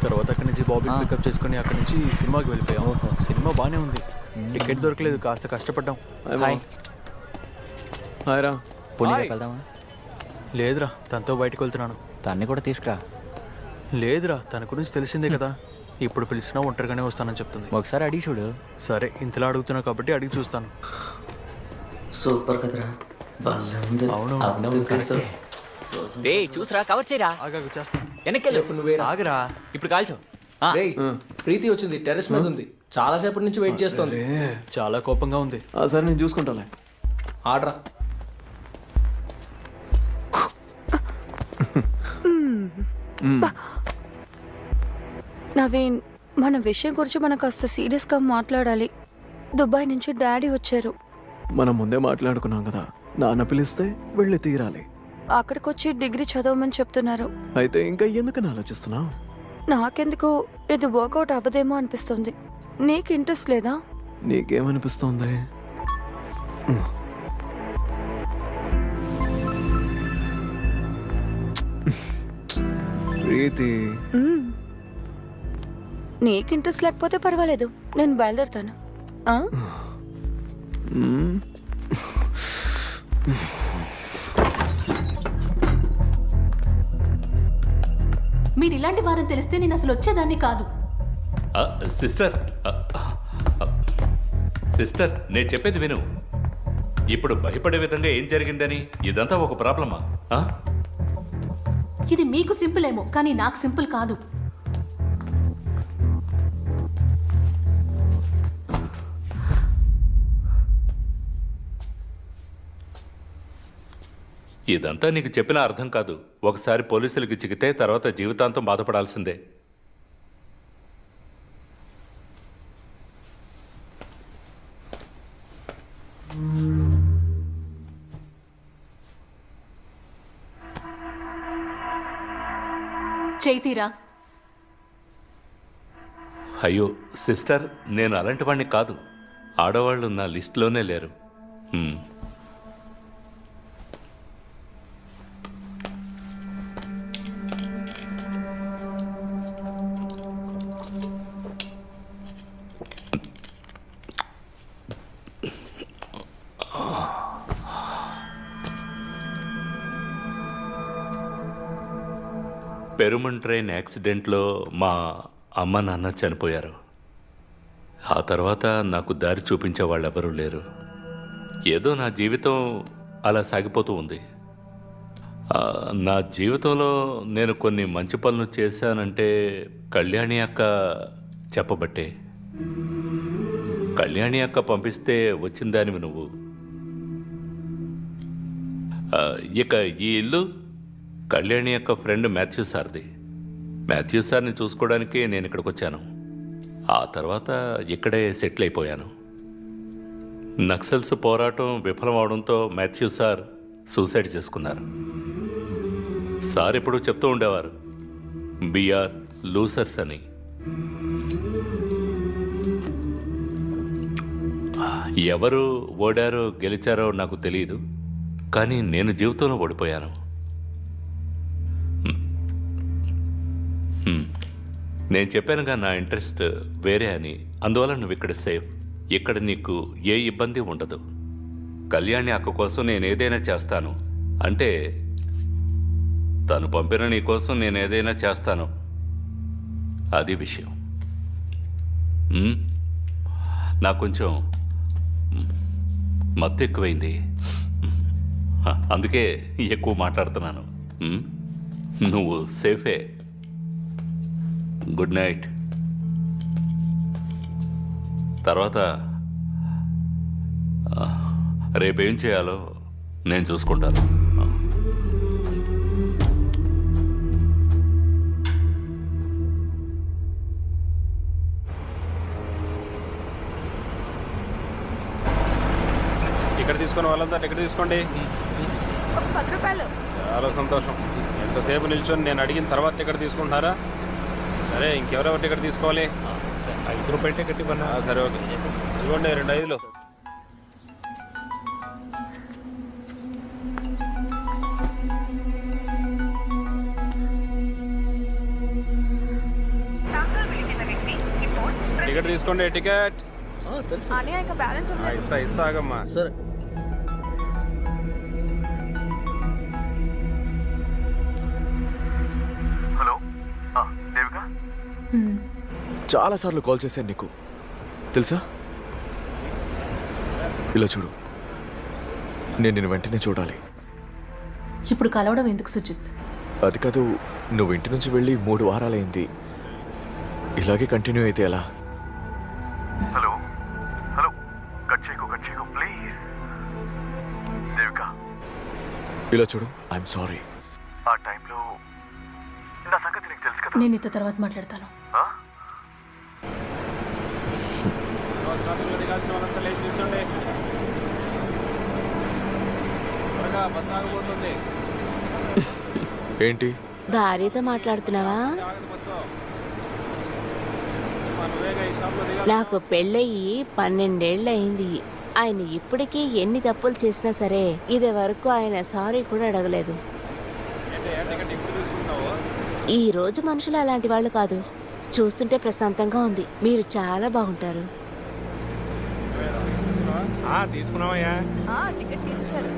తర్వాత అక్కడి నుంచి బాబీని పికప్ చేసుకుని అక్కడి నుంచి సినిమాకి వెళ్ళిపోయాం. సినిమా బాగానే ఉంది, టికెట్ దొరకలేదు, కాస్త కష్టపడ్డాం. హాయ్ రా. వెళ్దామా? లేదురా, తనతో బయటకు వెళ్తున్నాను. తన్ని కూడా తీసుకురా. లేదురా, తన గురించి తెలిసిందే కదా, ఇప్పుడు పిలిచినా ఒంటరిగానే వస్తానని చెప్తుంది. ఒకసారి అడిగి చూడు. సరే, ఇంతలా అడుగుతున్నావు కాబట్టి అడిగి చూస్తాను. సూపర్ కదరా, చూసరా, కవర్ చేయరా. నువ్వే ఆగరా, ఇప్పుడు కాల్చో. ప్రీతి వచ్చింది, టెర్రస్ మీద ఉంది, చాలా సేపటి నుంచి వెయిట్ చేస్తుంది. చాలా కోపంగా ఉంది. సరే, నేను చూసుకుంటాలే. ఆడరా. నవీన్, మన విషయం గురించి మనం కాస్త సీరియస్గా మాట్లాడాలి. దుబాయ్ నుంచి డాడీ వచ్చారు. మనం ముందే మాట్లాడుకున్నాం కదా, నాన్న పిలిస్తే వెళ్ళి తీరాలి. అక్కడికి వచ్చి డిగ్రీ చదవమని చెప్తున్నారు. అయితే ఇంకా ఎందుకని ఆలోచిస్తున్నావు? నాకెందుకు ఇది వర్కౌట్ అవ్వదేమో అనిపిస్తుంది. నీకు ఇంట్రెస్ట్ లేదా? నీకేమనిపిస్తోంది? ప్రీతి, నీకు ఇంట్రెస్ట్ లేకపోతే పర్వాలేదు, నేను బయలుదేరుతాను. మీరు ఇలాంటి వారని తెలిస్తే నేను అసలు వచ్చేదాన్ని కాదు. సిస్టర్, సిస్టర్, నేను చెప్పేది విను. ఇప్పుడు భయపడే విధంగా ఏం జరిగిందని ఇదంతా ఒక ప్రాబ్లమా? ఇది మీకు సింపుల్ ఏమో, కానీ నాకు సింపుల్ కాదు. ఇదంతా నీకు చెప్పినా అర్థం కాదు. ఒకసారి పోలీసులకి చిక్కితే తర్వాత జీవితాంతం బాధపడాల్సిందే. చైతీరా. అయ్యో సిస్టర్, నేను అలాంటి వాడిని కాదు. ఆడవాళ్ళు నా లిస్టులోనే లేరు. పెరుమన్ ట్రైన్ యాక్సిడెంట్లో మా అమ్మ నాన్న చనిపోయారు. ఆ తర్వాత నాకు దారి చూపించే వాళ్ళెవరూ లేరు. ఏదో నా జీవితం అలా సాగిపోతూ ఉంది. నా జీవితంలో నేను కొన్ని మంచి పనులు చేశానంటే కళ్యాణి అక్క చెప్పబట్టే. కళ్యాణి అక్క పంపిస్తే వచ్చిందానివి నువ్వు. ఇక ఈ ఇల్లు కళ్యాణి యొక్క ఫ్రెండ్ మాథ్యూ సార్ది. మాథ్యూ సార్ని చూసుకోవడానికి నేను ఇక్కడికి వచ్చాను. ఆ తర్వాత ఇక్కడే సెటిల్ అయిపోయాను. నక్సల్స్ పోరాటం విఫలం అవడంతో మాథ్యూ సార్ సూసైడ్ చేసుకున్నారు. సార్ ఎప్పుడు చెప్తూ ఉండేవారు, బిఆర్ లూసర్స్ అని. ఎవరు ఓడారో గెలిచారో నాకు తెలియదు, కానీ నేను జీవితంలో ఓడిపోయాను. నేను చెప్పానుగా నా ఇంట్రెస్ట్ వేరే అని. అందువల్ల నువ్వు ఇక్కడ సేఫ్. ఇక్కడ నీకు ఏ ఇబ్బంది ఉండదు. కళ్యాణి అక్క కోసం నేను ఏదైనా చేస్తాను అంటే తను పంపిన నీ కోసం నేను ఏదైనా చేస్తాను. అది విషయం. నాకు కొంచెం మత్తు ఎక్కువైంది, అందుకే ఎక్కువ మాట్లాడుతున్నాను. నువ్వు సేఫే. Good night. తర్వాత రేపేం చేయాలో నేను చూసుకుంటాను. టికెట్ తీసుకుని వాళ్ళంతా టికెట్ తీసుకోండి. 10 రూపాయలు. చాలా సంతోషం. ఎంతసేపు నిల్చొని నేను అడిగిన తర్వాత టికెట్ తీసుకుంటున్నారా? సరే, ఇంకెవరెవరు టికెట్ తీసుకోవాలి? 5 రూపాయల టికెట్ ఇవ్వన్నా? సరే, ఓకే. ఇవ్వండి 2 5లు. టికెట్ తీసుకోండి. టికెట్ అన్నయ్య ఇంకా బ్యాలెన్స్ ఉంది. ఇస్తా ఆగమ్మా. సరే. హలో దేవిక, చాలాసార్లు కాల్ చేశాను నీకు తెలుసా. ఇలా చూడు, నేను నిన్ను వెంటనే చూడాలి. ఇప్పుడు కలవడం ఎందుకు సుజిత్? అది కాదు, నువ్వు ఇంటి నుంచి వెళ్ళి 3 వారాలైంది. ఇలాగే కంటిన్యూ అయితే ఎలా? హలో హలో, కట్ చేయకు ప్లీజ్. దేవిక, ఇలా చూడు, ఐఎమ్ సారీ. ఆ టైంలో నా సంగతి నీకు తెలుసు కదా. నేను నీతో తర్వాత మాట్లాడతాను. ఏంటి భార్యతో మాట్లాడుతున్నావా? నాకు పెళ్ళయి 12 ఏళ్ళు అయింది. ఆయన ఇప్పటికీ ఎన్ని తప్పులు చేసినా సరే ఇది వరకు ఆయన సారీ కూడా అడగలేదు. ఈ రోజు మనుషులు అలాంటి వాళ్ళు కాదు. చూస్తుంటే ప్రశాంతంగా ఉంది. మీరు చాలా బాగుంటారు. తీసుకున్నావయ్యా? టికెట్ తీసేశారు.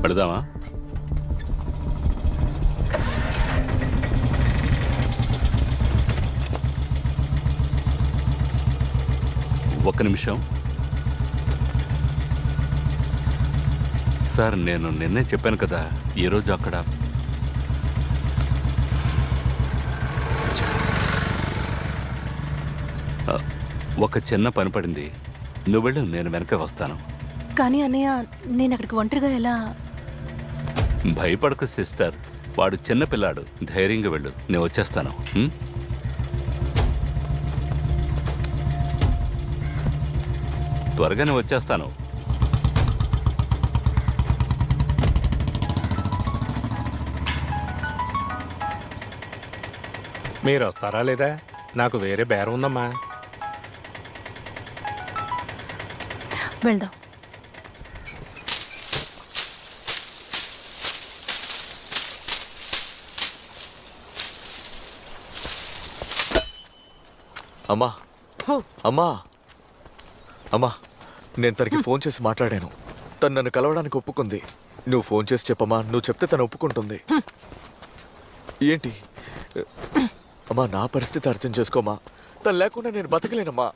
పెడదామా? ఒక్క నిమిషం సార్, నేను నిన్నే చెప్పాను కదా ఈరోజు అక్కడ ఒక చిన్న పని పడింది. నువ్వు వెళ్ళు, నేను వెనక వస్తాను. కానీ అన్నయ్య, నేను అక్కడికి ఒంటరిగా ఎలా? భయపడకు సిస్టర్, వాడు చిన్నపిల్లాడు. ధైర్యంగా వెళ్ళు, నేను వచ్చేస్తాను. త్వరగానే వచ్చేస్తాను. మీరు వస్తారా లేదా? నాకు వేరే బేరం ఉందమ్మా. వెళ్దాం. అమ్మా అమ్మా అమ్మా, నేను తనకి ఫోన్ చేసి మాట్లాడాను. తను నన్ను కలవడానికి ఒప్పుకుంది. నువ్వు ఫోన్ చేసి చెప్పమ్మా, నువ్వు చెప్తే తను ఒప్పుకుంటుంది. ఏంటి అమ్మా, నా పరిస్థితి అర్థం చేసుకోమా. తను లేకుండా నేను బతకలేనమ్మా.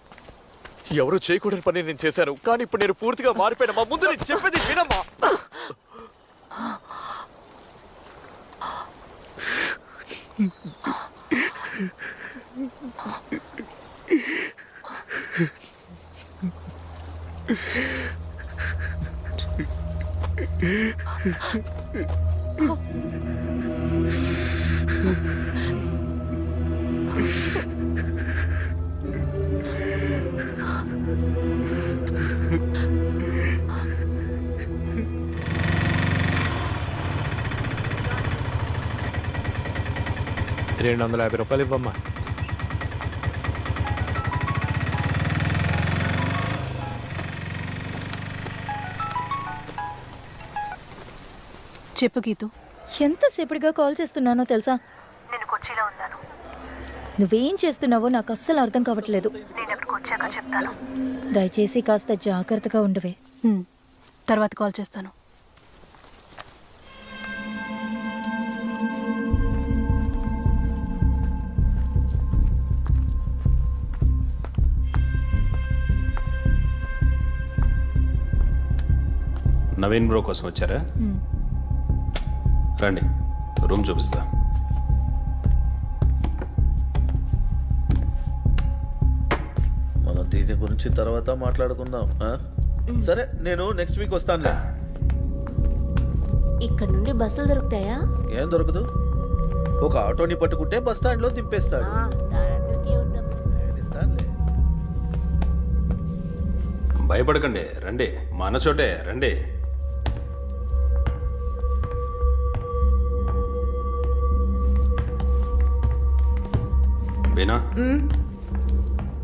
ఎవరో చేయకూడని పని నేను చేశాను, కానీ ఇప్పుడు నేను పూర్తిగా మారిపోయానమ్మా. ముందు నేను చెప్పేది వినమ్మా. ₹250 ఇవ్వమ్మా. చెప్పు గీతు. ఎంతసేపటిగా కాల్ చేస్తున్నానో తెలుసా? నేను కొచ్చిలో ఉన్నాను. నువ్వేం చేస్తున్నావో నాకు అస్సలు అర్థం కావట్లేదు. నేను అక్కడికి వచ్చాక చెప్తాను. దయచేసి కాస్త జాగ్రత్తగా ఉండవే. తర్వాత కాల్ చేస్తాను. నవీన్ బ్రో కోసం వచ్చారా? రండి, రూమ్ చూపిస్తా. మనం దీని గురించి తర్వాత మాట్లాడుకుందాం. సరే, నేను నెక్స్ట్ వీక్ వస్తాను. ఇక్కడ నుండి బస్సులు దొరుకుతాయా? ఏం దొరకదు, ఒక ఆటోని పట్టుకుంటే బస్ స్టాండ్ లో దింపేస్తాడు. భయపడకండి, రండి, మన చోటే రండి. బీనా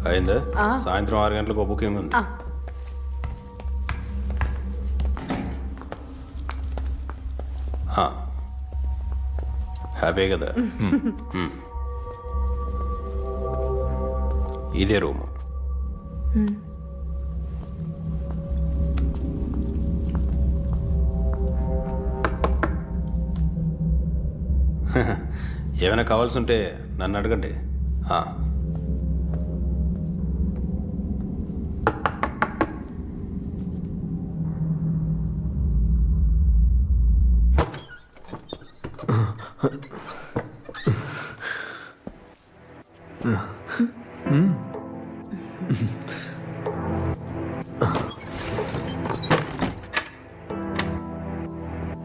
అయిందా? సాయంత్రం 6 గంటలకు ఒక బుకింగ్ ఉంది. హ్యాపీ కదా? ఇదే రూము. ఏమైనా కావాల్సి ఉంటే నన్ను అడగండి.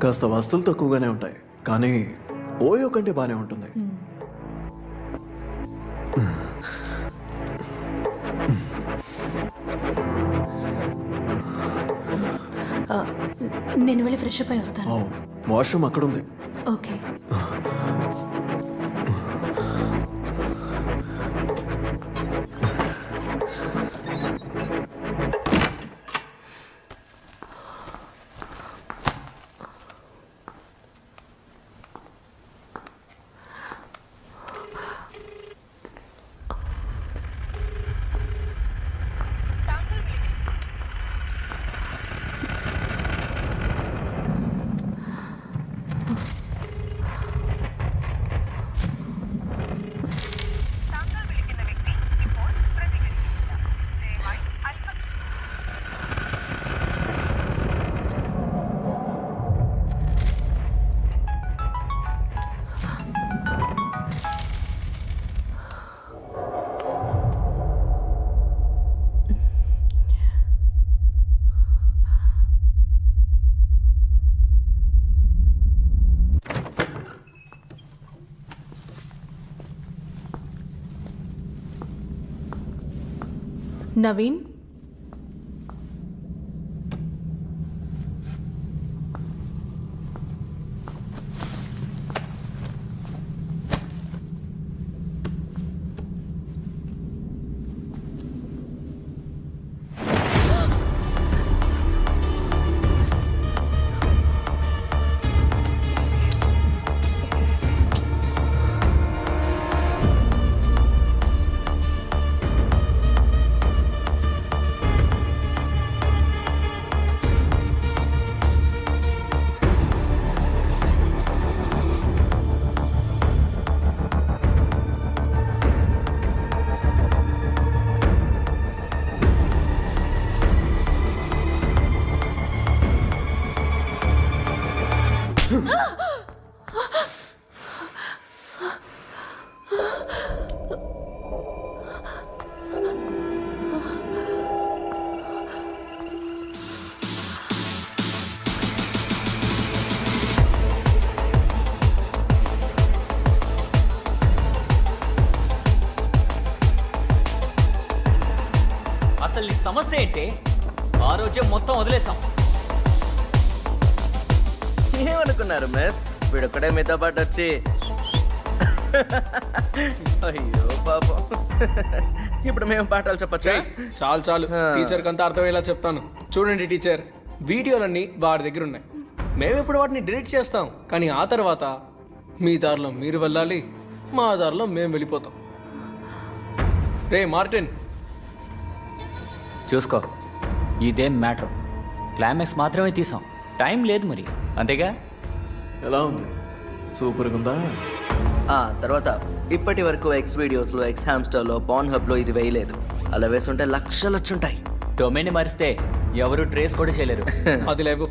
కాస్త వస్తువులు తక్కువగానే ఉంటాయి, కానీ ఓయో కంటే బాగానే ఉంటుంది. నేను వెళ్ళి ఫ్రెష్ అప్ అయి వస్తాను. వాష్రూమ్ అక్కడ ఉంది. ఓకే. నవీన్, అసలు నీ సమస్య ఏంటి? ఆ రోజే మొత్తం వదిలేసాం. ఏమనుకున్నారు మిస్? వీడొక్కడే మీతో పాటు వచ్చి అయ్యో పాపం, ఇప్పుడు మేము పాఠాలు చెప్పచ్చా? చాలు చాలు, టీచర్కి అంతా అర్థమయ్యేలా చెప్తాను. చూడండి టీచర్, వీడియోలన్నీ వాడి దగ్గర ఉన్నాయి. మేము ఇప్పుడు వాటిని డిలీట్ చేస్తాం, కానీ ఆ తర్వాత మీ దారిలో మీరు వెళ్ళాలి, మా దారిలో మేము వెళ్ళిపోతాం. రే మార్టిన్, చూసుకో, ఇదేం మ్యాటర్. క్లైమాక్స్ మాత్రమే తీసాం, టైం లేదు మరి, అంతేగా? ఎలా ఉంది? సూపర్గా ఉందా? తర్వాత ఇప్పటి వరకు ఎక్స్ వీడియోస్లో, ఎక్స్ హామ్స్టర్లో, పాన్ హబ్లో ఇది వేయలేదు. అలా వేసుంటే లక్షలు వచ్చుంటాయి. డొమైన్ మారిస్తే ఎవరు ట్రేస్ కూడా చేయలేరు. అది లేవు.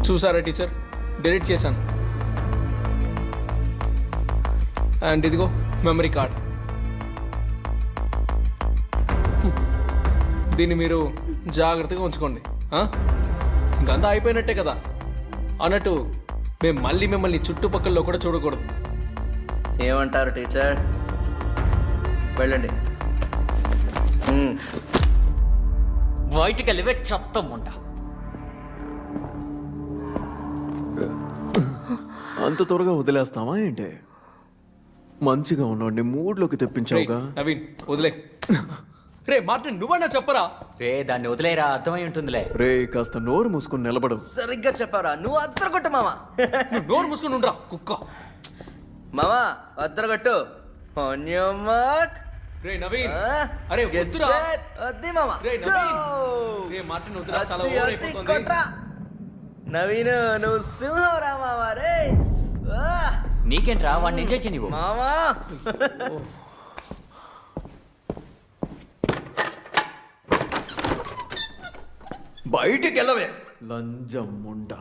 చూసారా టీచర్, డిలీట్ చేశాను. అండ్ ఇదిగో మెమరీ కార్డ్. దీన్ని మీరు జాగ్రత్తగా ఉంచుకోండి. ఇంకంతా అయిపోయినట్టే కదా. అన్నట్టు మేము మళ్ళీ మిమ్మల్ని చుట్టుపక్కల కూడా చూడకూడదు. ఏమంటారు టీచర్? వెళ్ళండి. బయటికి వెళ్ళివే చెత్త ముంట. అంత త్వరగా వదిలేస్తావా ఏంటి? మంచిగా ఉన్నాడు, మూడ్లోకి తెప్పించావుగా. నవీన్ వదిలే. రే మార్టిన్, నువ్వన్నా చెప్పరా? రే దాన్ని వదిలేరా, అర్థమై ఉంటుందిలే. రే కాస్త నోరు మూసుకుని నిలబడదు. సరిగ్గా చెప్పారా? నువ్వు అద్దరగొట్టు మామా. నోరు మూసుకుని ఉండరా కుక్క. మామా అద్దరగొట్టు. రే నవీన్, అరే వద్దురా. వద్ది మామా. రే మార్టిన్ వద్దురా, చాలా ఓవర్ అయిపోతుంది. నవీన్ నువ్వు సింహరా మామా. రే నీకేంట్రా, వాడిని ఎంజాయ్ చేయి నువ్వు. మామా బయటికి వెళ్ళవే లంజం ముండ.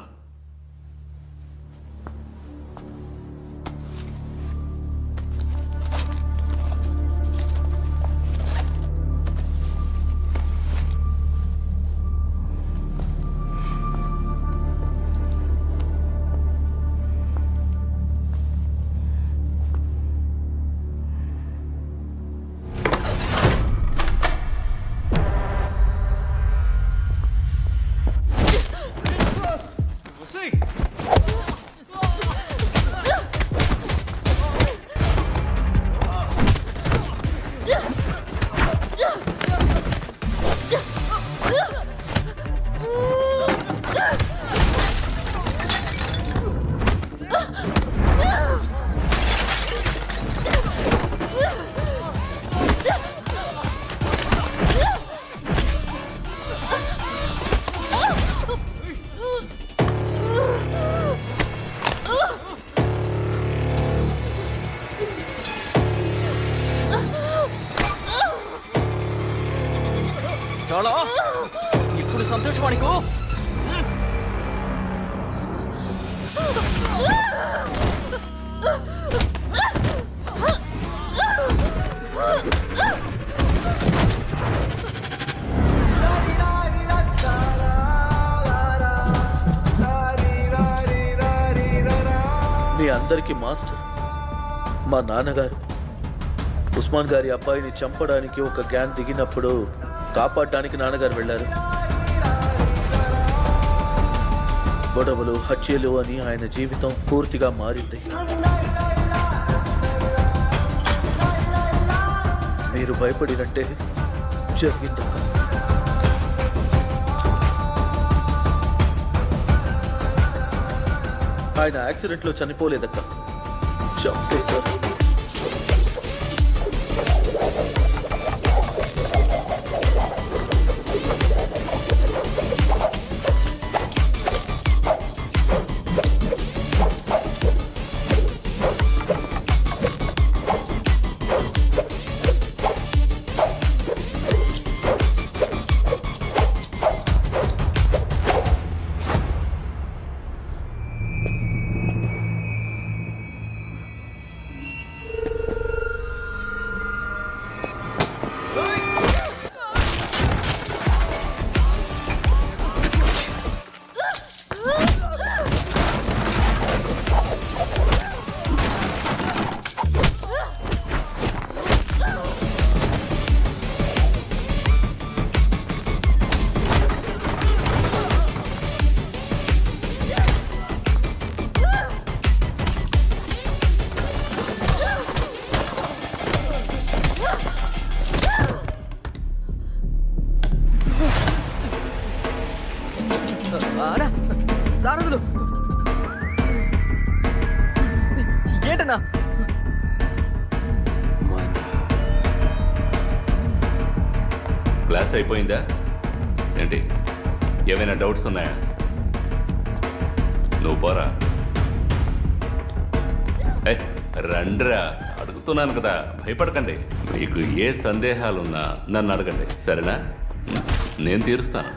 ఇప్పుడు సంతోషమా నీకు? మీ అందరికీ మాస్టర్ మా నాన్నగారు. ఉస్మాన్ గారి అబ్బాయిని చంపడానికి ఒక గ్యాంగ్ దిగినప్పుడు కాపాడడానికి నాన్నగారు వెళ్ళారు. గొడవలు, హత్యలు అని ఆయన జీవితం పూర్తిగా మారింది. మీరు భయపడినట్టే జరిగిందక్క. ఆయన యాక్సిడెంట్లో చనిపోలేదక్క, చంపేశారు. దారుదులు ఏంటన్నా? క్లాస్ అయిపోయిందా ఏంటి? ఏమైనా డౌట్స్ ఉన్నాయా? నువ్వు పోరా. రండ్రా, అడుగుతున్నాను కదా, భయపడకండి. మీకు ఏ సందేహాలున్నా నన్ను అడగండి, సరేనా? నేను తీరుస్తాను.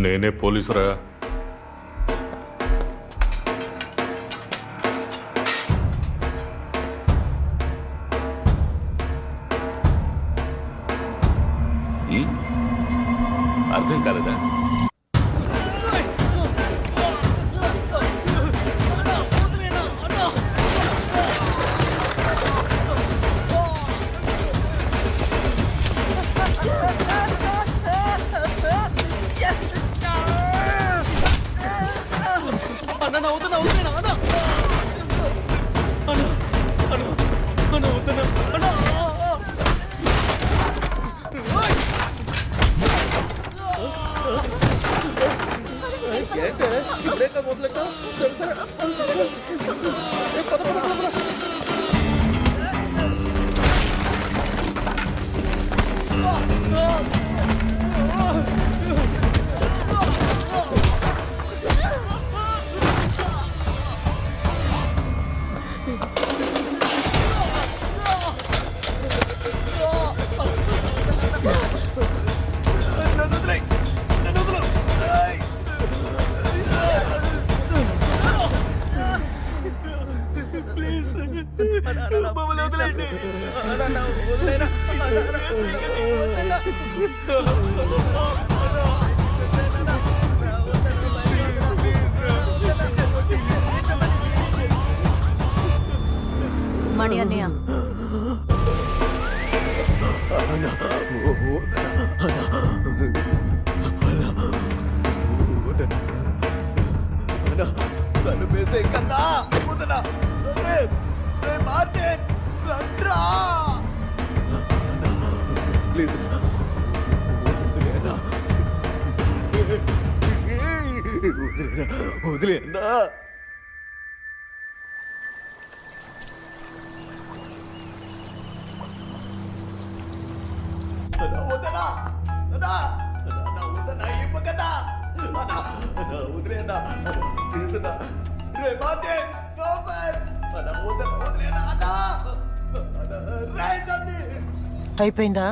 నేనే పోలీసురా. అర్థం కాలేదా? మణి అన్నయ్య, నన్ను వేసే కన్నా వదనా. సందీప్, మార్టిన్, రండ్రా ప్లీజ్. వదిలేనా? అయిపోయిందా?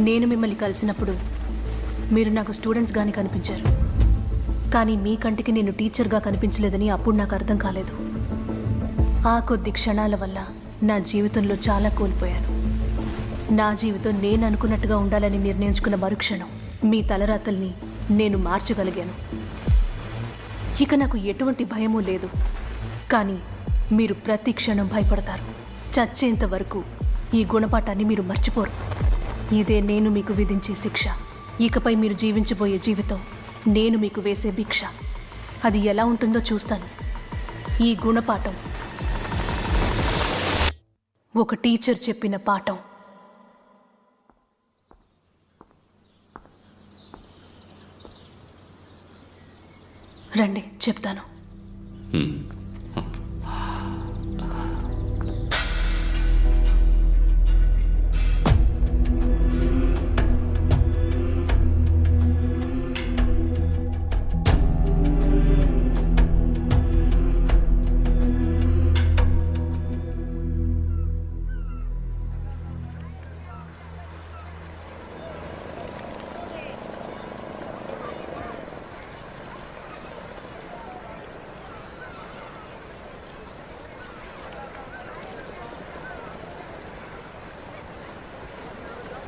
నేను మిమ్మల్ని కలిసినప్పుడు మీరు నాకు స్టూడెంట్స్ గాని కనిపించారు, కానీ మీ కంటికి నేను టీచర్గా కనిపించలేదని అప్పుడు నాకు అర్థం కాలేదు. ఆ కొద్ది క్షణాల వల్ల నా జీవితంలో చాలా కోల్పోయాను. నా జీవితం నేను అనుకున్నట్టుగా ఉండాలని నిర్ణయించుకున్న మరుక్షణం మీ తలరాతల్ని నేను మార్చగలిగాను. ఇక నాకు ఎటువంటి భయమూ లేదు. కానీ మీరు ప్రతి క్షణం భయపడతారు. చచ్చేంత వరకు ఈ గుణపాఠాన్ని మీరు మర్చిపోరు. ఇదే నేను మీకు విధించే శిక్ష. ఇకపై మీరు జీవించబోయే జీవితం నేను మీకు వేసే భిక్ష. అది ఎలా ఉంటుందో చూస్తాను. ఈ గుణపాఠం ఒక టీచర్ చెప్పిన పాఠం. రండి చెప్తాను.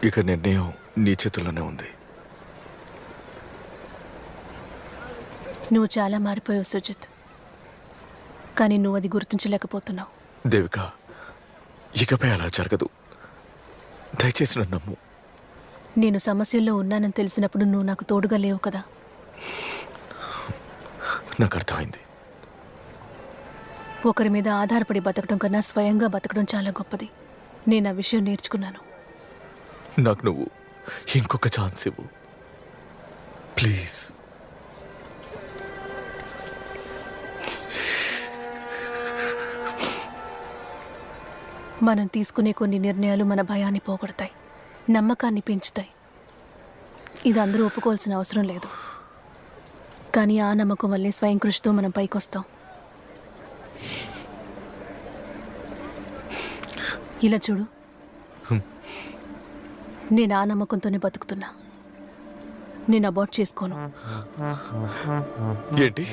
ఇక నిర్ణయం నీ చేతుల్లోనే ఉంది. నువ్వు చాలా మారిపోయావు సుజిత్, కానీ నువ్వు అది గుర్తించలేకపోతున్నావు. దేవిక, ఇకపై అలా జరగదు. దయచేసి నన్ను నమ్ము. నేను సమస్యల్లో ఉన్నానని తెలిసినప్పుడు నువ్వు నాకు తోడుగా లేవు కదా. నాకు అర్థమైంది. ఒకరి మీద ఆధారపడి బతకడం కన్నా స్వయంగా బతకడం చాలా గొప్పది. నేను ఆ విషయం నేర్చుకున్నాను. నాకు నువ్వు ఇంకొక ఛాన్స్ ఇవ్వు ప్లీజ్. మనం తీసుకునే కొన్ని నిర్ణయాలు మన భయాన్ని పోగొడతాయి, నమ్మకాన్ని పెంచుతాయి. ఇది అందరూ ఒప్పుకోవాల్సిన అవసరం లేదు, కానీ ఆ నమ్మకం వల్లే స్వయం కృషితో మనం పైకొస్తాం. ఇలా చూడు, నేను ఆ నమ్మకంతోనే బతుకుతున్నా. నేను అబార్ట్ చేసుకోను. ఏంటి?